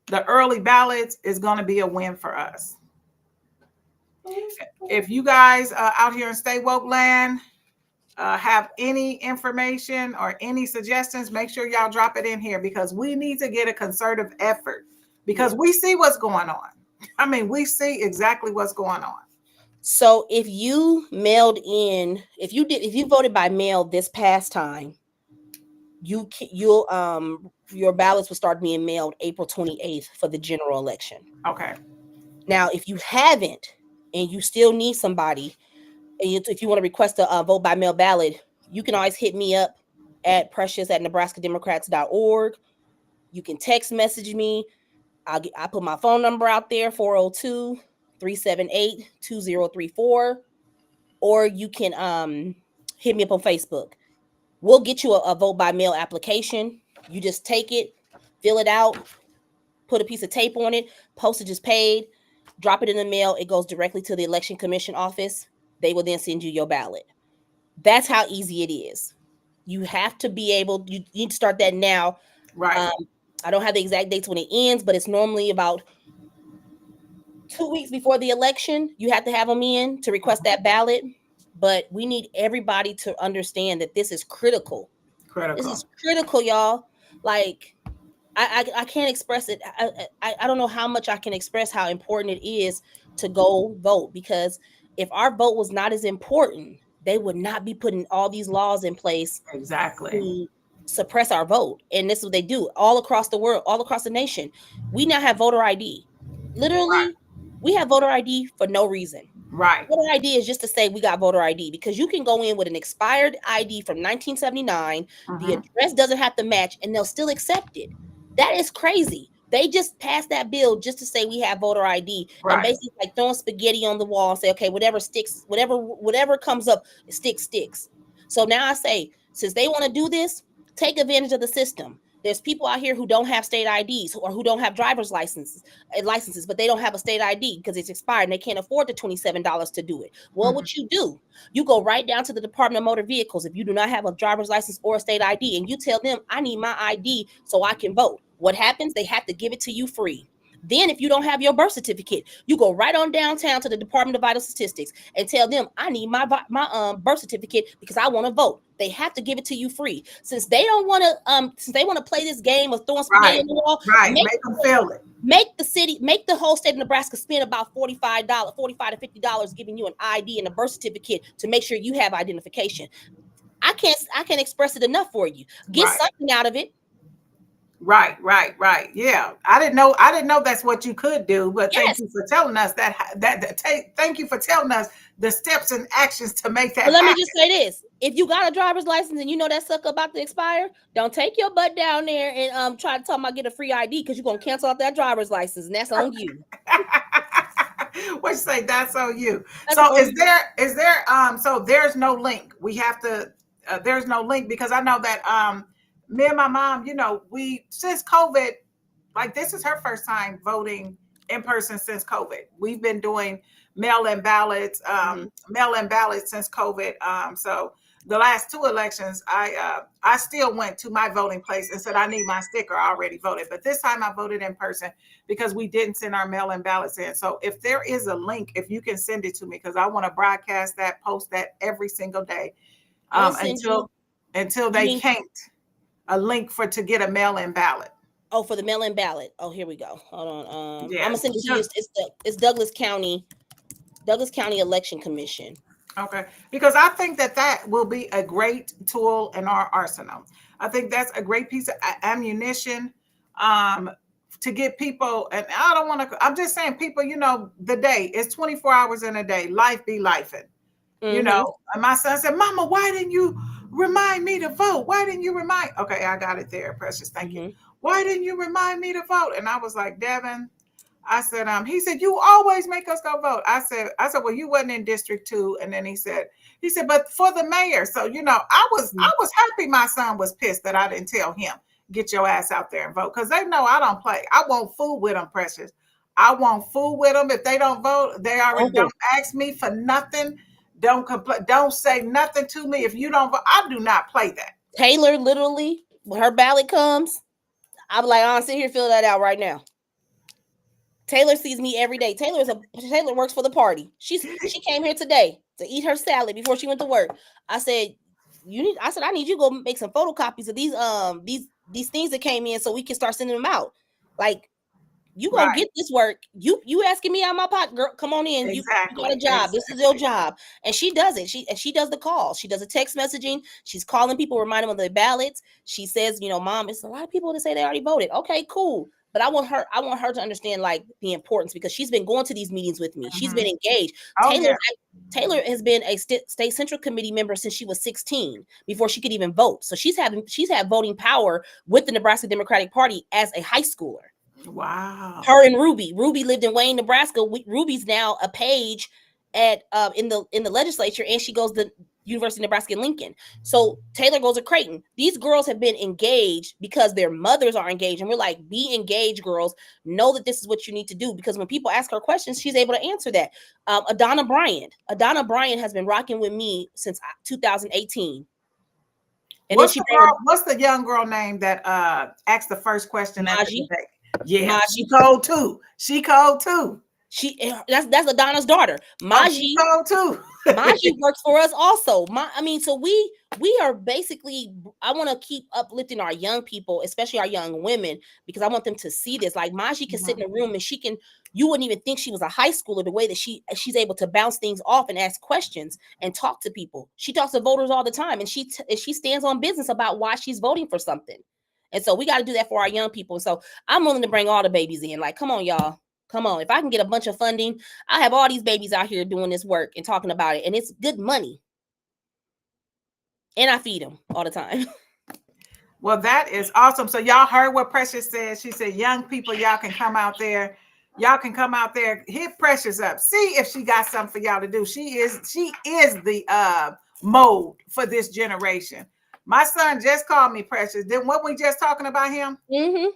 the early ballots is going to be a win for us. If you guys out here in Stay Woke Land have any information or any suggestions, make sure y'all drop it in here, because we need to get a concerted effort, because we see what's going on. I mean, we see exactly what's going on. So if you mailed in, if you voted by mail this past time, you'll your ballots will start being mailed April 28th for the general election. Okay. Now, if you haven't and you still need somebody, and if you want to request a vote by mail ballot, you can always hit me up at precious@nebraskademocrats.org. You can text message me. I put my phone number out there, 402-378-2034, or you can hit me up on Facebook. We'll get you a vote by mail application. You just take it, fill it out, put a piece of tape on it, postage is paid, drop it in the mail. It goes directly to the election commission office. They will then send you your ballot. That's how easy it is. You have to be able, you need to start that now. Right. I don't have the exact dates when it ends, but it's normally about 2 weeks before the election. You have to have them in to request that ballot. But we need everybody to understand that this is critical. This Critical. is critical, y'all. Like, I can't express it. I don't know how much I can express how important it is to go vote, because if our vote was not as important, they would not be putting all these laws in place Exactly. to suppress our vote. And this is what they do all across the world, all across the nation. We now have voter ID. Right. Literally, we have voter ID for no reason. Right. Voter ID is just to say we got voter ID, because you can go in with an expired ID from 1979. The address doesn't have to match and they'll still accept it. That is crazy. They just passed that bill just to say we have voter ID, and Right. basically like throwing spaghetti on the wall and say, okay, whatever sticks, whatever comes up, sticks. So now I say, since they want to do this, take advantage of the system. There's people out here who don't have state IDs or who don't have driver's licenses, but they don't have a state ID because it's expired and they can't afford the $27 to do it. Well, what you do, you go right down to the Department of Motor Vehicles if you do not have a driver's license or a state ID, and you tell them, I need my ID so I can vote. What happens? They have to give it to you free. Then, if you don't have your birth certificate, you go right on downtown to the Department of Vital Statistics and tell them, I need my birth certificate because I want to vote. They have to give it to you free. Since they don't want to, since they want to play this game of throwing spaghetti Right. on the wall, Right. Make them feel it. make the whole state of Nebraska spend about $45 to $50 giving you an ID and a birth certificate to make sure you have identification. I can't express it enough for you. Get Right. something out of it. Right. Yeah. I didn't know that's what you could do, but thank Yes. you for telling us thank you for telling us the steps and actions to make that But let me happen. just say this. If you got a driver's license and you know that sucker about to expire, don't take your butt down there and try to tell them I get a free ID, because you're gonna cancel out that driver's license, and that's on you. What you say? That's on you. That's So on you. is there so there's no link. We have to there's no link, because I know that me and my mom, we since COVID, like this is her first time voting in person since COVID. We've been doing mail-in ballots, mail-in ballots since COVID. So the last two elections, I still went to my voting place and said I need my sticker. I already voted, but this time I voted in person because we didn't send our mail-in ballots in. So if there is a link, if you can send it to me, because I want to broadcast that, post that every single day, I'm gonna send you. until You they mean can't a link for to get a mail-in ballot. for the mail-in ballot? Oh, here we go. Hold on. I'm gonna Yes, send it to you. because It's Douglas County Election Commission. okay, because I think that that will be a great tool in our arsenal. I think that's a great piece of ammunition um, to get people. And I don't want to. I'm just saying, people. You know, the day is 24 hours in a day. Life be lifing. You Mm-hmm. know, and my son said, "Mama, why didn't you remind me to vote? Why didn't you remind?" Okay, I got it there, Precious. Thank you. Mm-hmm. Why didn't you remind me to vote? And I was like, Devin, I said, he said, you always make us go vote. I said, well, you wasn't in District 2. And then he said, but for the mayor. So, you know, I was happy my son was pissed that I didn't tell him, get your ass out there and vote. Because they know I don't play. I won't fool with them, Precious. I won't fool with them. If they don't vote, they already Oh, don't ask me for nothing. Don't complain. Don't say nothing to me. If you don't vote, I do not play that. Taylor, literally, when her ballot comes, I'm like, I'm sitting here fill that out right now. Taylor sees me every day. Taylor works for the party. She came here today to eat her salad before she went to work. I said, I need you to go make some photocopies of these things that came in so we can start sending them out. Like, you gonna Right. get this work. You asking me out my pot, girl. Come on in. You got a Exactly. job. This is your job. And she does it. She does the calls. She does the text messaging. She's calling people, remind them of their ballots. She says, Mom, it's a lot of people that say they already voted. Okay, cool. But I want her to understand like the importance, because she's been going to these meetings with me. She's been engaged. Oh, yeah. Taylor has been a state central committee member since she was 16, before she could even vote. So she's had voting power with the Nebraska Democratic Party as a high schooler. Wow. Her and Ruby lived in Wayne, Nebraska. Ruby's now a page at in the legislature, and she goes to University of Nebraska in Lincoln. So Taylor goes to Creighton. These girls have been engaged because their mothers are engaged, and we're like, be engaged, girls. Know that this is what you need to do, because when people ask her questions, she's able to answer that. Adana Bryant has been rocking with me since 2018. And What's then the girl? What's the young girl name that asked the first question at the debate? Yeah, she cold too. She cold too. That's Adana's daughter. She cold too. Maji works for us also. So we are basically, I want to keep uplifting our young people, especially our young women, because I want them to see this. Like, Maji can sit in a room and you wouldn't even think she was a high schooler, the way that she's able to bounce things off and ask questions and talk to people. She talks to voters all the time, and she stands on business about why she's voting for something. And so we got to do that for our young people. So I'm willing to bring all the babies in. Like, come on, y'all. Come on. If I can get a bunch of funding, I have all these babies out here doing this work and talking about it. And it's good money. And I feed them all the time. Well, that is awesome. So y'all heard what Precious said. She said, young people, y'all can come out there. Y'all can come out there, hit Precious up. See if she got something for y'all to do. She is the mode for this generation. My son just called me, Precious. Then what we just talking about him? Mm-hmm.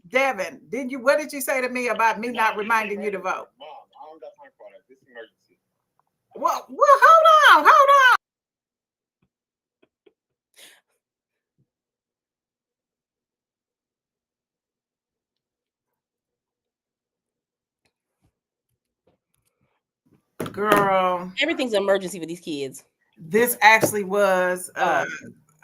Devin, what did you say to me about me not reminding you to vote? Mom, I don't got time for that. This emergency. Well, hold on. Girl, everything's an emergency with these kids. This actually was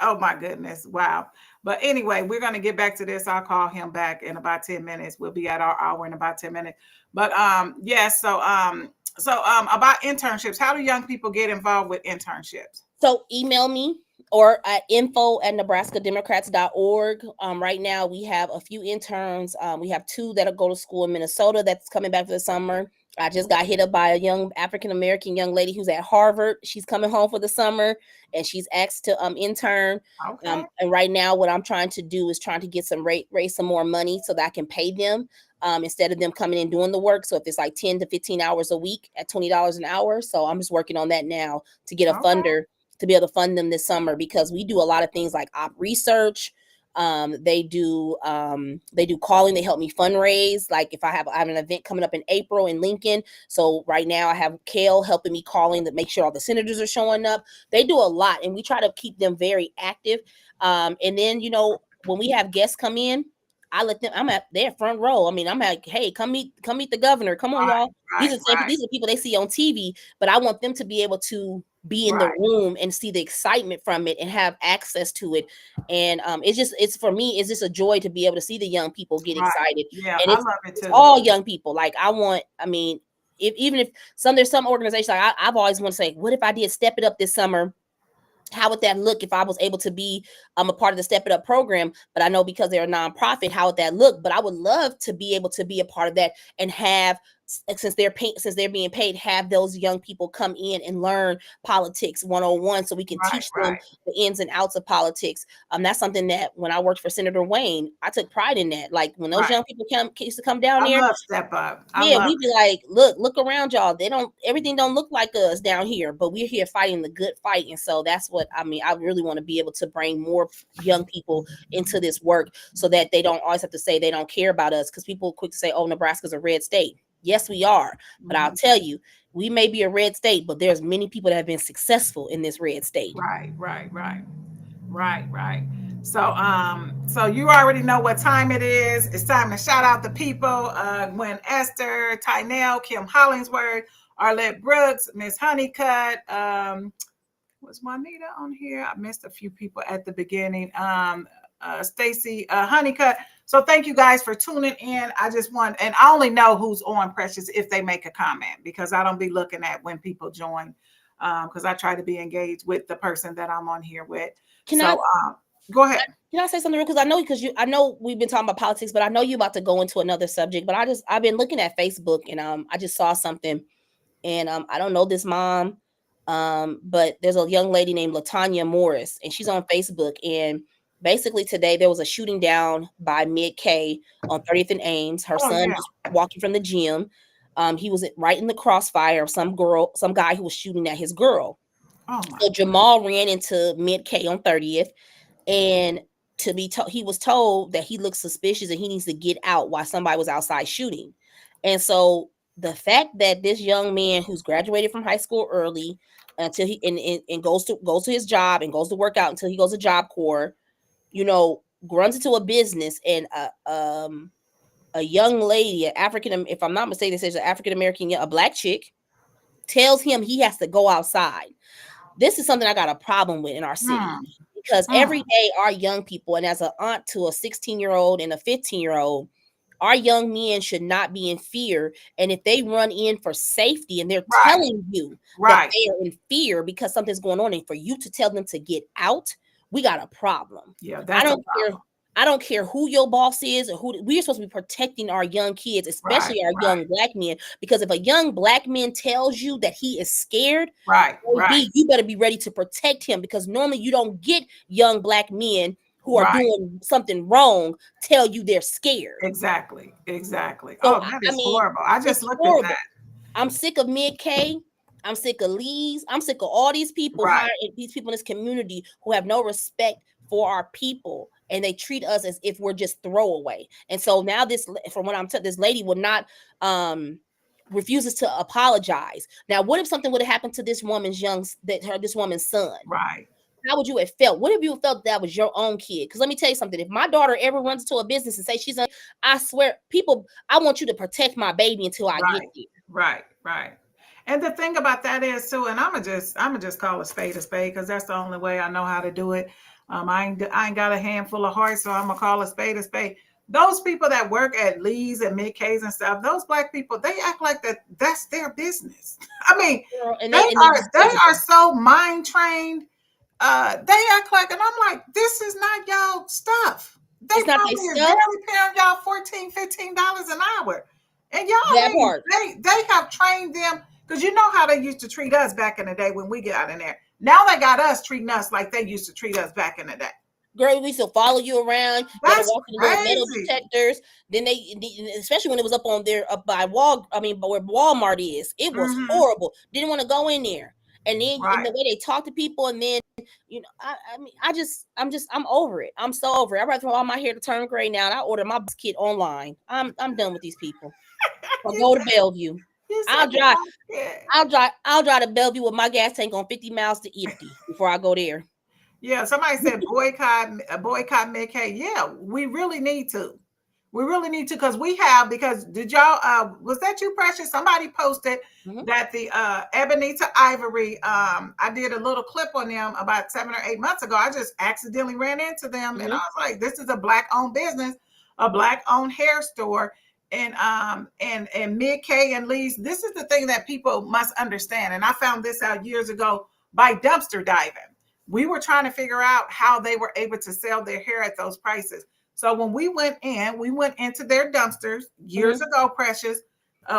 oh my goodness, wow. But anyway, we're going to get back to this. I'll call him back in about 10 minutes. We'll be at our hour in about 10 minutes. But yes, so about internships, how do young people get involved with internships? So email me or at info@nebraskademocrats.org. Right now we have a few interns. We have 2 that go to school in Minnesota that's coming back for the summer. I just got hit up by a young African-American young lady who's at Harvard. She's coming home for the summer, and she's asked to intern. Okay. And right now what I'm trying to do is trying to get raise some more money so that I can pay them instead of them coming in doing the work. So if it's like 10 to 15 hours a week at $20 an hour. So I'm just working on that now to get a funder to be able to fund them this summer, because we do a lot of things like op research. They do calling. They help me fundraise. Like if I have an event coming up in April in Lincoln. So right now I have Kale helping me calling to make sure all the senators are showing up. They do a lot, and we try to keep them very active. And then when we have guests come in, I let them. I'm at their front row. I mean, I'm like, hey, come meet the governor. Come on, Right, y'all. These are right, these are people they see on TV, but I want them to be able to be in the right. room and see the excitement from it and have access to it. And it's for me, it's just a joy to be able to see the young people get Right. excited. Yeah, And I it's love it it's too. all young people. Like I mean, even if there's some organization, like I've always want to say, what if I did Step It Up this summer? How would that look if I was able to be a part of the Step It Up program? But I know because they're a nonprofit, how would that look? But I would love to be able to be a part of that and have, since they're being paid, have those young people come in and learn politics 101 so we can Right, teach them right, the ins and outs of politics. That's something that when I worked for Senator Wayne, I took pride in that. Like when those right. young people used to come down I there, love Step Up. I yeah, love we'd be like, look around, y'all. Everything don't look like us down here, but we're here fighting the good fight. And so that's what I mean. I really want to be able to bring more young people into this work so that they don't always have to say they don't care about us. Because people are quick to say, oh, Nebraska's a red state. Yes, we are. But I'll tell you, we may be a red state, but there's many people that have been successful in this red state. Right, right, right. Right, right. So you already know what time it is. It's time to shout out the people. Gwen Esther, Tynell, Kim Hollingsworth, Arlette Brooks, Miss Honeycutt. Was Juanita on here? I missed a few people at the beginning. Stacy Honeycutt. So thank you guys for tuning in. I just want, and I only know who's on, Precious, if they make a comment, because I don't be looking at when people join, because I try to be engaged with the person that I'm on here with. Go ahead. Can I say something real? Because I know we've been talking about politics, but I know you're about to go into another subject. But I've been looking at Facebook, and I just saw something, and I don't know this mom, but there's a young lady named Latanya Morris, and she's on Facebook. And basically today there was a shooting down by Mid K on 30th and Ames. Her son was walking from the gym. He was right in the crossfire of some guy who was shooting at his girl. So Jamal ran into Mid K on 30th, and he was told that he looked suspicious and he needs to get out while somebody was outside shooting. And so the fact that this young man who's graduated from high school early until he and goes to his job and goes to work out until he goes to Job Corps, runs into a business, and a young lady, if I'm not mistaken, says an African American, a black chick, tells him he has to go outside. This is something I got a problem with in our city, because every day our young people, and as an aunt to a 16-year-old and a 15-year-old, our young men should not be in fear. And if they run in for safety and they're telling you that they are in fear because something's going on, and for you to tell them to get out, we got a problem. Yeah, that's I don't care who your boss is or who. We're supposed to be protecting our young kids, especially our young black men, because if a young black man tells you that he is scared, you better be ready to protect him, because normally you don't get young black men who are doing something wrong tell you they're scared. Exactly. So, that is horrible. I just looked at that. I'm sick of Mid K. I'm sick of Lee's. I'm sick of all these people, these people in this community who have no respect for our people, and they treat us as if we're just throwaway. And so now from what I'm told, this lady would not refuses to apologize. Now, what if something would have happened to this woman's son? Right. How would you have felt? What if you felt that was your own kid? Because let me tell you something. If my daughter ever runs into a business and say I swear, I want you to protect my baby until I get there. Right. And the thing about that is too, and I'm gonna just call a spade, because that's the only way I know how to do it. I ain't got a handful of hearts, so I'm gonna call a spade a spade. Those people that work at Lee's and Mid K's and stuff, those black people, they act like that's their business. I mean, they are so mind trained. They act like, and I'm like, this is not y'all stuff. They probably is barely paying y'all $14, $15 an hour. And y'all, they have trained them, because you know how they used to treat us back in the day when we get out in there. Now they got us treating us like they used to treat us back in the day. Girl, we used to follow you around. That's crazy. Metal detectors. Then especially when it was up by where Walmart is, it was horrible. Didn't want to go in there. And then in Right. the way they talk to people, and then I mean, I'm over it. I'm so over it. I'd rather throw all my hair to turn gray now, and I order my kit online. I'm done with these people. Or You go to said, Bellevue. you I'll said you drive. like it. I'll drive to Bellevue with my gas tank on 50 miles to empty before I go there. Yeah, somebody said boycott mid-K. Yeah, we really need to. We really need to because we have because did y'all was that you, Precious? Somebody posted Mhm. that the Ebony to Ivory, I did a little clip on them about 7 or 8 months ago. I just accidentally ran into them and I Mhm. was like, this is a black owned business, a black owned hair store. And Mid K and Lee's, this is the thing that people must understand. And I found this out years ago by dumpster diving. We were trying to figure out how they were able to sell their hair at those prices. So when we went into their dumpsters years Mhm. ago, Precious,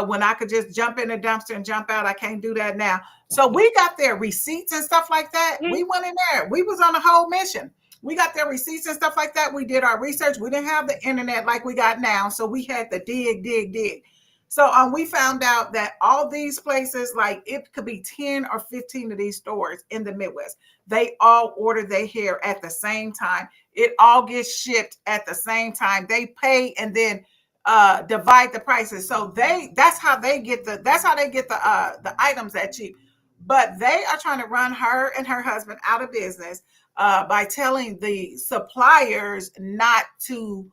when I could just jump in the dumpster and jump out. I can't do that now. So we got their receipts and stuff like that. Mhm. We went in there. We was on a whole mission. We got their receipts and stuff like that. We did our research. We didn't have the internet like we got now. So we had to dig. So we found out that all these places, like it could be 10 or 15 of these stores in the Midwest, they all order their hair at the same time. It all gets shipped at the same time. They pay and then divide the prices. So that's how they get the items that cheap. But they are trying to run her and her husband out of business by telling the suppliers not to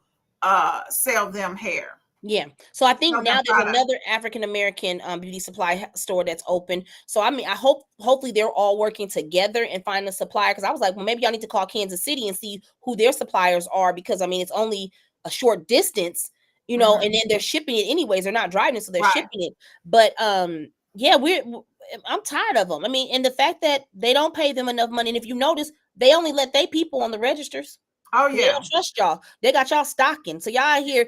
sell them hair, Yeah. So I think sell them now there's product. another African American beauty supply store that's open. So I mean, hopefully they're all working together and find a supplier. Because I was like, well, maybe y'all need to call Kansas City and see who their suppliers are. Because I mean, it's only a short distance, Mhm. and then they're shipping it anyways. They're not driving it, so they're Right. shipping it. But yeah, I'm tired of them. I mean, and the fact that they don't pay them enough money. And if you notice, they only let their people on the registers. Oh They yeah. don't trust y'all. They got y'all stocking. So y'all here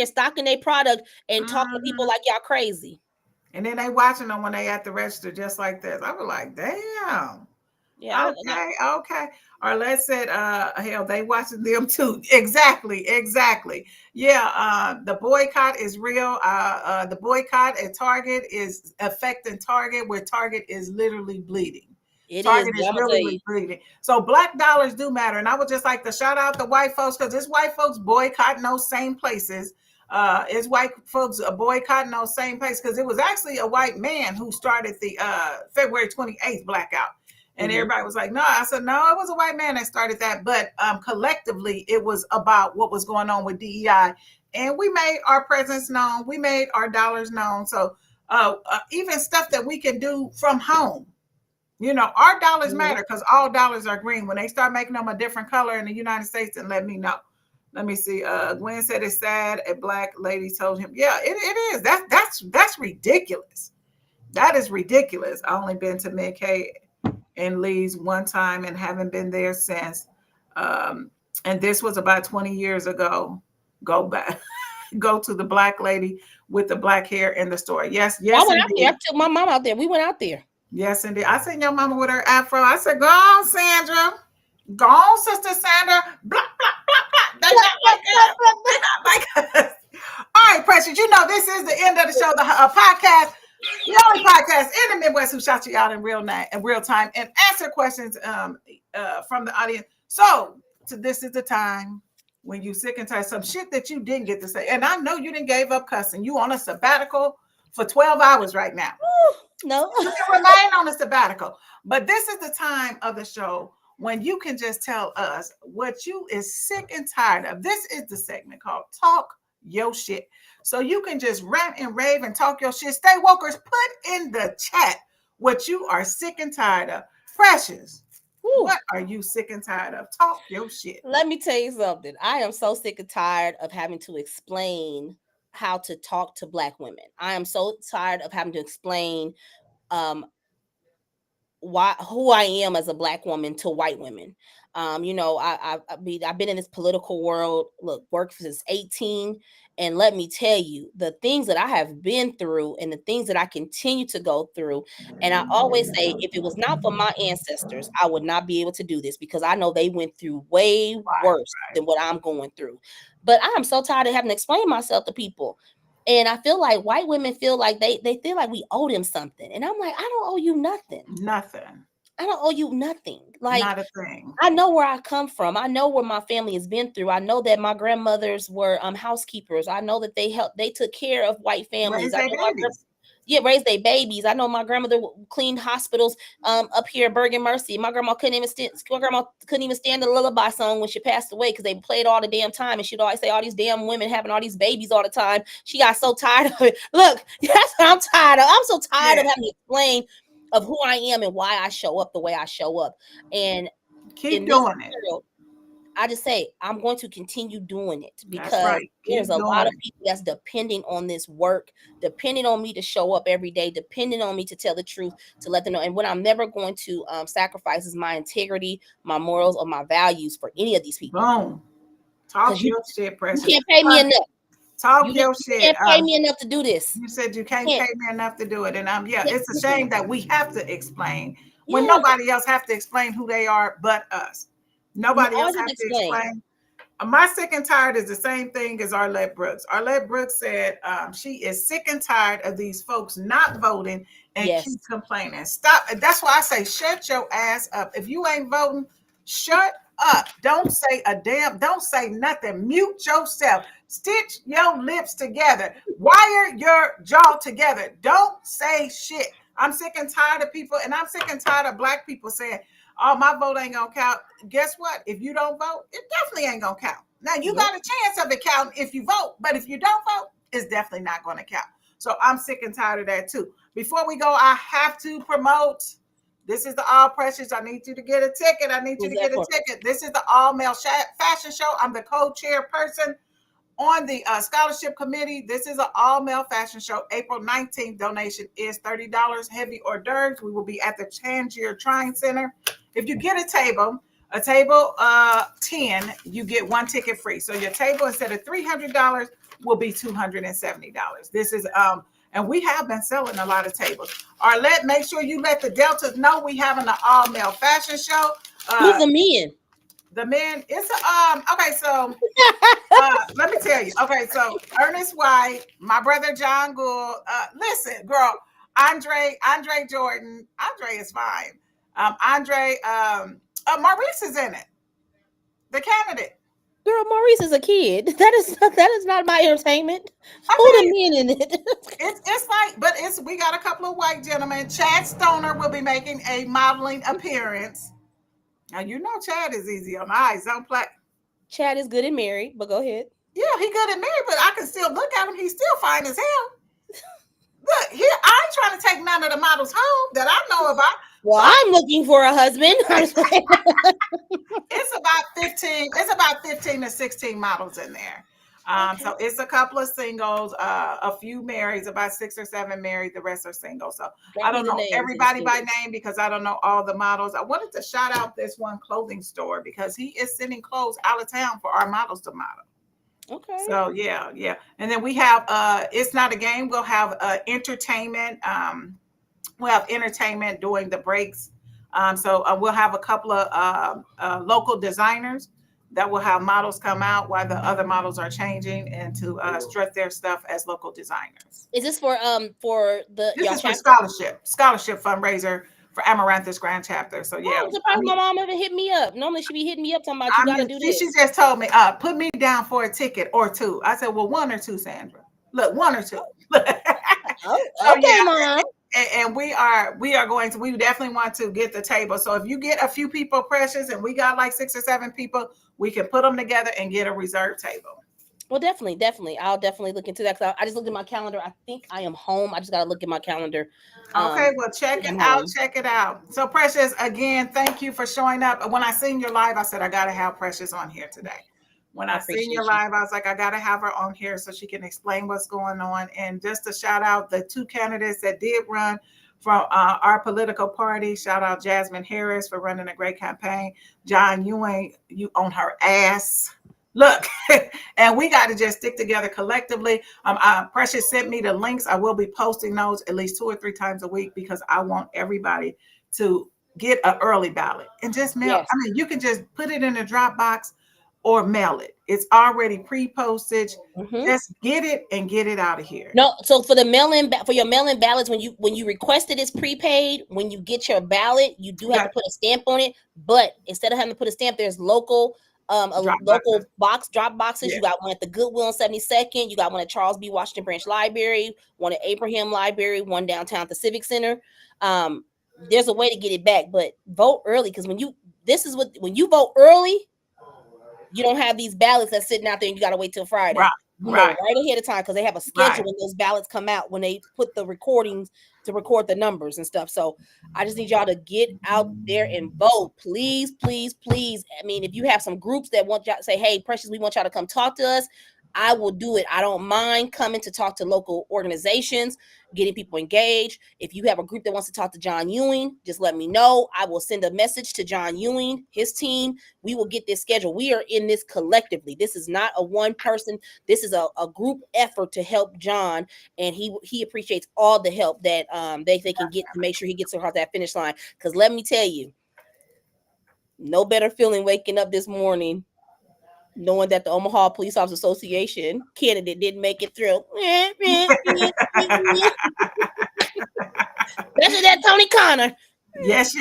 stocking their product and talking to people Mhm. like y'all crazy. And then they watching them when they at the register just like this. I was like, damn. Yeah, Okay. Or let's say hell, they watching them too. Exactly. Yeah, the boycott is real. The boycott at Target is affecting Target where Target is literally bleeding. it is. Target But is I'm gonna tell you, really bleeding. So black dollars do matter. And I would just like to shout out the white folks because it's white folks boycotting those same places. It's white folks boycotting those same places because it was actually a white man who started the February 28th blackout. And mhm, everybody was like, no. I said, no, it was a white man that started that. But collectively, it was about what was going on with DEI. And we made our presence known. We made our dollars known. So even stuff that we can do from home, our dollars mhm. matter because all dollars are green. When they start making them a different color in the United States, then let me know. Let me see. Gwen said it's sad. A black lady told him, yeah, it is. That's ridiculous. That is ridiculous. I only been to Mid K and Lee's one time and haven't been there since. Um, and this was about 20 years ago. Go back, go to the black lady with the black hair in the store. Yes, I yes, went out there. I indeed. took my mom out there. We went out there. Yes, indeed. I seen your mama with her afro. I said, go on, Sandra. Go on, Sister Sandra. Blah, blah, blah, blah. They not like us. They not like us. All right, Precious. You know, this is the end of the show, the podcast. The only podcast in the Midwest who shot you out in real time and answer questions from the audience. So this is the time when you sick and tired of some shit that you didn't get to say. And I know you didn't gave up cussing. You on a sabbatical for 12 hours right now. No. You can remain on a sabbatical. But this is the time of the show when you can just tell us what you is sick and tired of. This is the segment called Talk Your Shit. So you can just rant and rave and talk your shit. Stay wokers, put in the chat what you are sick and tired of. Precious, Whew. what are you sick and tired of? Talk your shit. Let me tell you something. I am so sick and tired of having to explain how to talk to black women. I am so tired of having to explain um who I am as a black woman to white women. I've been in this political world, worked since 18, and let me tell you the things that I have been through and the things that I continue to go through. And I always say, if it was not for my ancestors, I would not be able to do this because I know they went through way Right, worse than what I'm going through. But I am so tired of having to explain myself to people. And I feel like white women feel like they feel like we owe them something. And I'm like, I don't owe you nothing. Nothing. I don't owe you nothing. Like, not a thing. I know where I come from. I know where my family has been through. I know that my grandmothers were housekeepers. I know that they took care of white families. Raise their babies. Raised their babies. I know my grandmother cleaned hospitals up here at Bergen Mercy. My grandma couldn't even stand the lullaby song when she passed away because they played all the damn time, and she'd always say all these damn women having all these babies all the time. She got so tired of it. Look, that's what I'm tired of. I'm so tired of having to explain of who I am and why I show up the way I show up. And keep doing it. World, I just say I'm going to continue doing it because right. there's a lot of people that's depending on this work, depending on me to show up every day, depending on me to tell the truth, to let them know. And what I'm never going to sacrifice is my integrity, my morals, or my values for any of these people. Boom. Talk your shit, Precious. You can't pay me enough. Talk your shit. You can't pay me enough to do this. You said you can't pay me enough to do it. And it's a shame that we have to explain when nobody else have to explain who they are but us. Nobody else has to explain. My sick and tired is the same thing as Arlette Brooks. Arlette Brooks said she is sick and tired of these folks not voting and keep complaining. Stop. That's why I say shut your ass up. If you ain't voting, shut up. Don't say a damn. Don't say nothing. Mute yourself. Stitch your lips together. Wire your jaw together. Don't say shit. I'm sick and tired of people, and I'm sick and tired of Black people saying, oh, my vote ain't gonna count. Guess what? If you don't vote, it definitely ain't gonna count. Now you got a chance of it counting if you vote, but if you don't vote, it's definitely not gonna count. So I'm sick and tired of that too. Before we go, I have to promote. This is the All Precious. I need you to get a ticket. I need you to get a ticket. This is the All Male Fashion Show. I'm the co-chairperson on the scholarship committee. This is an all-male fashion show. April 19th, donation is $30. Heavy hors d'oeuvres. We will be at the Tangier Trine Center. If you get a table 10, you get one ticket free. So your table, instead of $300, will be $270. This is and we have been selling a lot of tables. Arlette, make sure you let the Deltas know we having an all-male fashion show. Who's the men? The men, it's okay, so let me tell you. Okay, so Ernest White, my brother John Gould, listen, girl, Andre Jordan, Andre is fine. Maurice is in it. The candidate. Girl, Maurice is a kid. That is not my entertainment. Who the men in it? It's like, but we got a couple of white gentlemen. Chad Stoner will be making a modeling appearance. Now, you know Chad is easy on the eyes. Don't play. Chad is good and married, but go ahead. Yeah, he good and married, but I can still look at him. He's still fine as hell. Look, here, I ain't trying to take none of the models home that I know about. Well, I'm looking for a husband. It's about 15 to 16 models in there. So it's a couple of singles, a few married, about 6 or 7 married, the rest are single. So I don't know everybody by name because I don't know all the models. I wanted to shout out this one clothing store because he is sending clothes out of town for our models to model. Okay. So yeah. And then we have it's not a game. We'll have entertainment. We'll have entertainment during the breaks. So we'll have a couple of local designers that will have models come out while the other models are changing and to strut their stuff as local designers. Is this for the this is for scholarship fundraiser for Amaranthus Grand Chapter. So yeah, I'm surprised my mom ever hit me up. Normally she be hitting me up talking about you gotta do this. She just told me, put me down for a ticket or two. I said, well, 1 or 2, Sandra. Look, 1 or 2. Okay, Mom. And we definitely want to get the table. So if you get a few people, Precious, and we got like 6 or 7 people, we can put them together and get a reserve table. Well, definitely. I'll definitely look into that. I just looked at my calendar. I think I am home. I just got to look at my calendar. Okay, well, check it out. So Precious, again, thank you for showing up. When I seen your live, I said, I got to have Precious on here today. When I seen your live, I was like, I got to have her on here so she can explain what's going on. And just to shout out the 2 candidates that did run from our political party. Shout out Jasmine Harris for running a great campaign. John Ewing, you on her ass. Look, and we got to just stick together collectively. Precious sent me the links. I will be posting those at least 2 or 3 times a week because I want everybody to get an early ballot and just mail. Yes. I mean, you can just put it in a Dropbox. or mail it. It's already pre-postage. Mhm. Just get it and get it out of here. No, so for the mail-in for your mail-in ballots, when you request it, it's prepaid. When you get your ballot, you do have to put a stamp on it. But instead of having to put a stamp, there's local Drop boxes. drop boxes. Yeah. You got one at the Goodwill on 72nd. You got one at Charles B. Washington Branch Library, one at Abraham Library, one downtown at the Civic Center. There's a way to get it back, but vote early, because when you vote early, you don't have these ballots that's sitting out there and you got to wait till Friday. Right. You know, Right. right ahead of time, because they have a schedule when those ballots come out, when they put the recordings to record the numbers and stuff. So I just need y'all to get out there and vote, please, please, please. I mean, if you have some groups that want y'all to say, hey, Precious, we want y'all to come talk to us, I will do it. I don't mind coming to talk to local organizations, getting people engaged. If you have a group that wants to talk to John Ewing, just let me know. I will send a message to John Ewing, his team. We will get this scheduled. We are in this collectively. This is not a one person. This is a group effort to help John, and he appreciates all the help that they can get to make sure he gets across that finish line. Because let me tell you, no better feeling waking up this morning knowing that the Omaha Police Officers Association candidate didn't make it through. Especially that Tony Connor. Yes.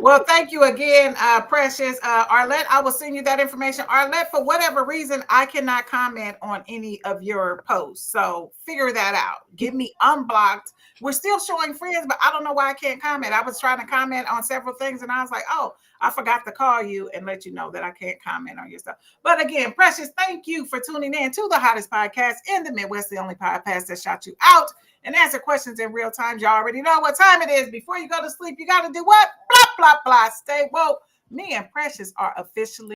Well, thank you again, Precious. Arlette, I will send you that information. Arlette, for whatever reason, I cannot comment on any of your posts. So figure that out. Get me unblocked. We're still showing friends, but I don't know why I can't comment. I was trying to comment on several things, and I was like, oh, I forgot to call you and let you know that I can't comment on your stuff. But again, Precious, thank you for tuning in to the hottest podcast in the Midwest, the only podcast that shot you out and answer questions in real time. You already know what time it is. Before you go to sleep, you got to do what? Blah, blah, blah. Stay woke. Me and Precious are officially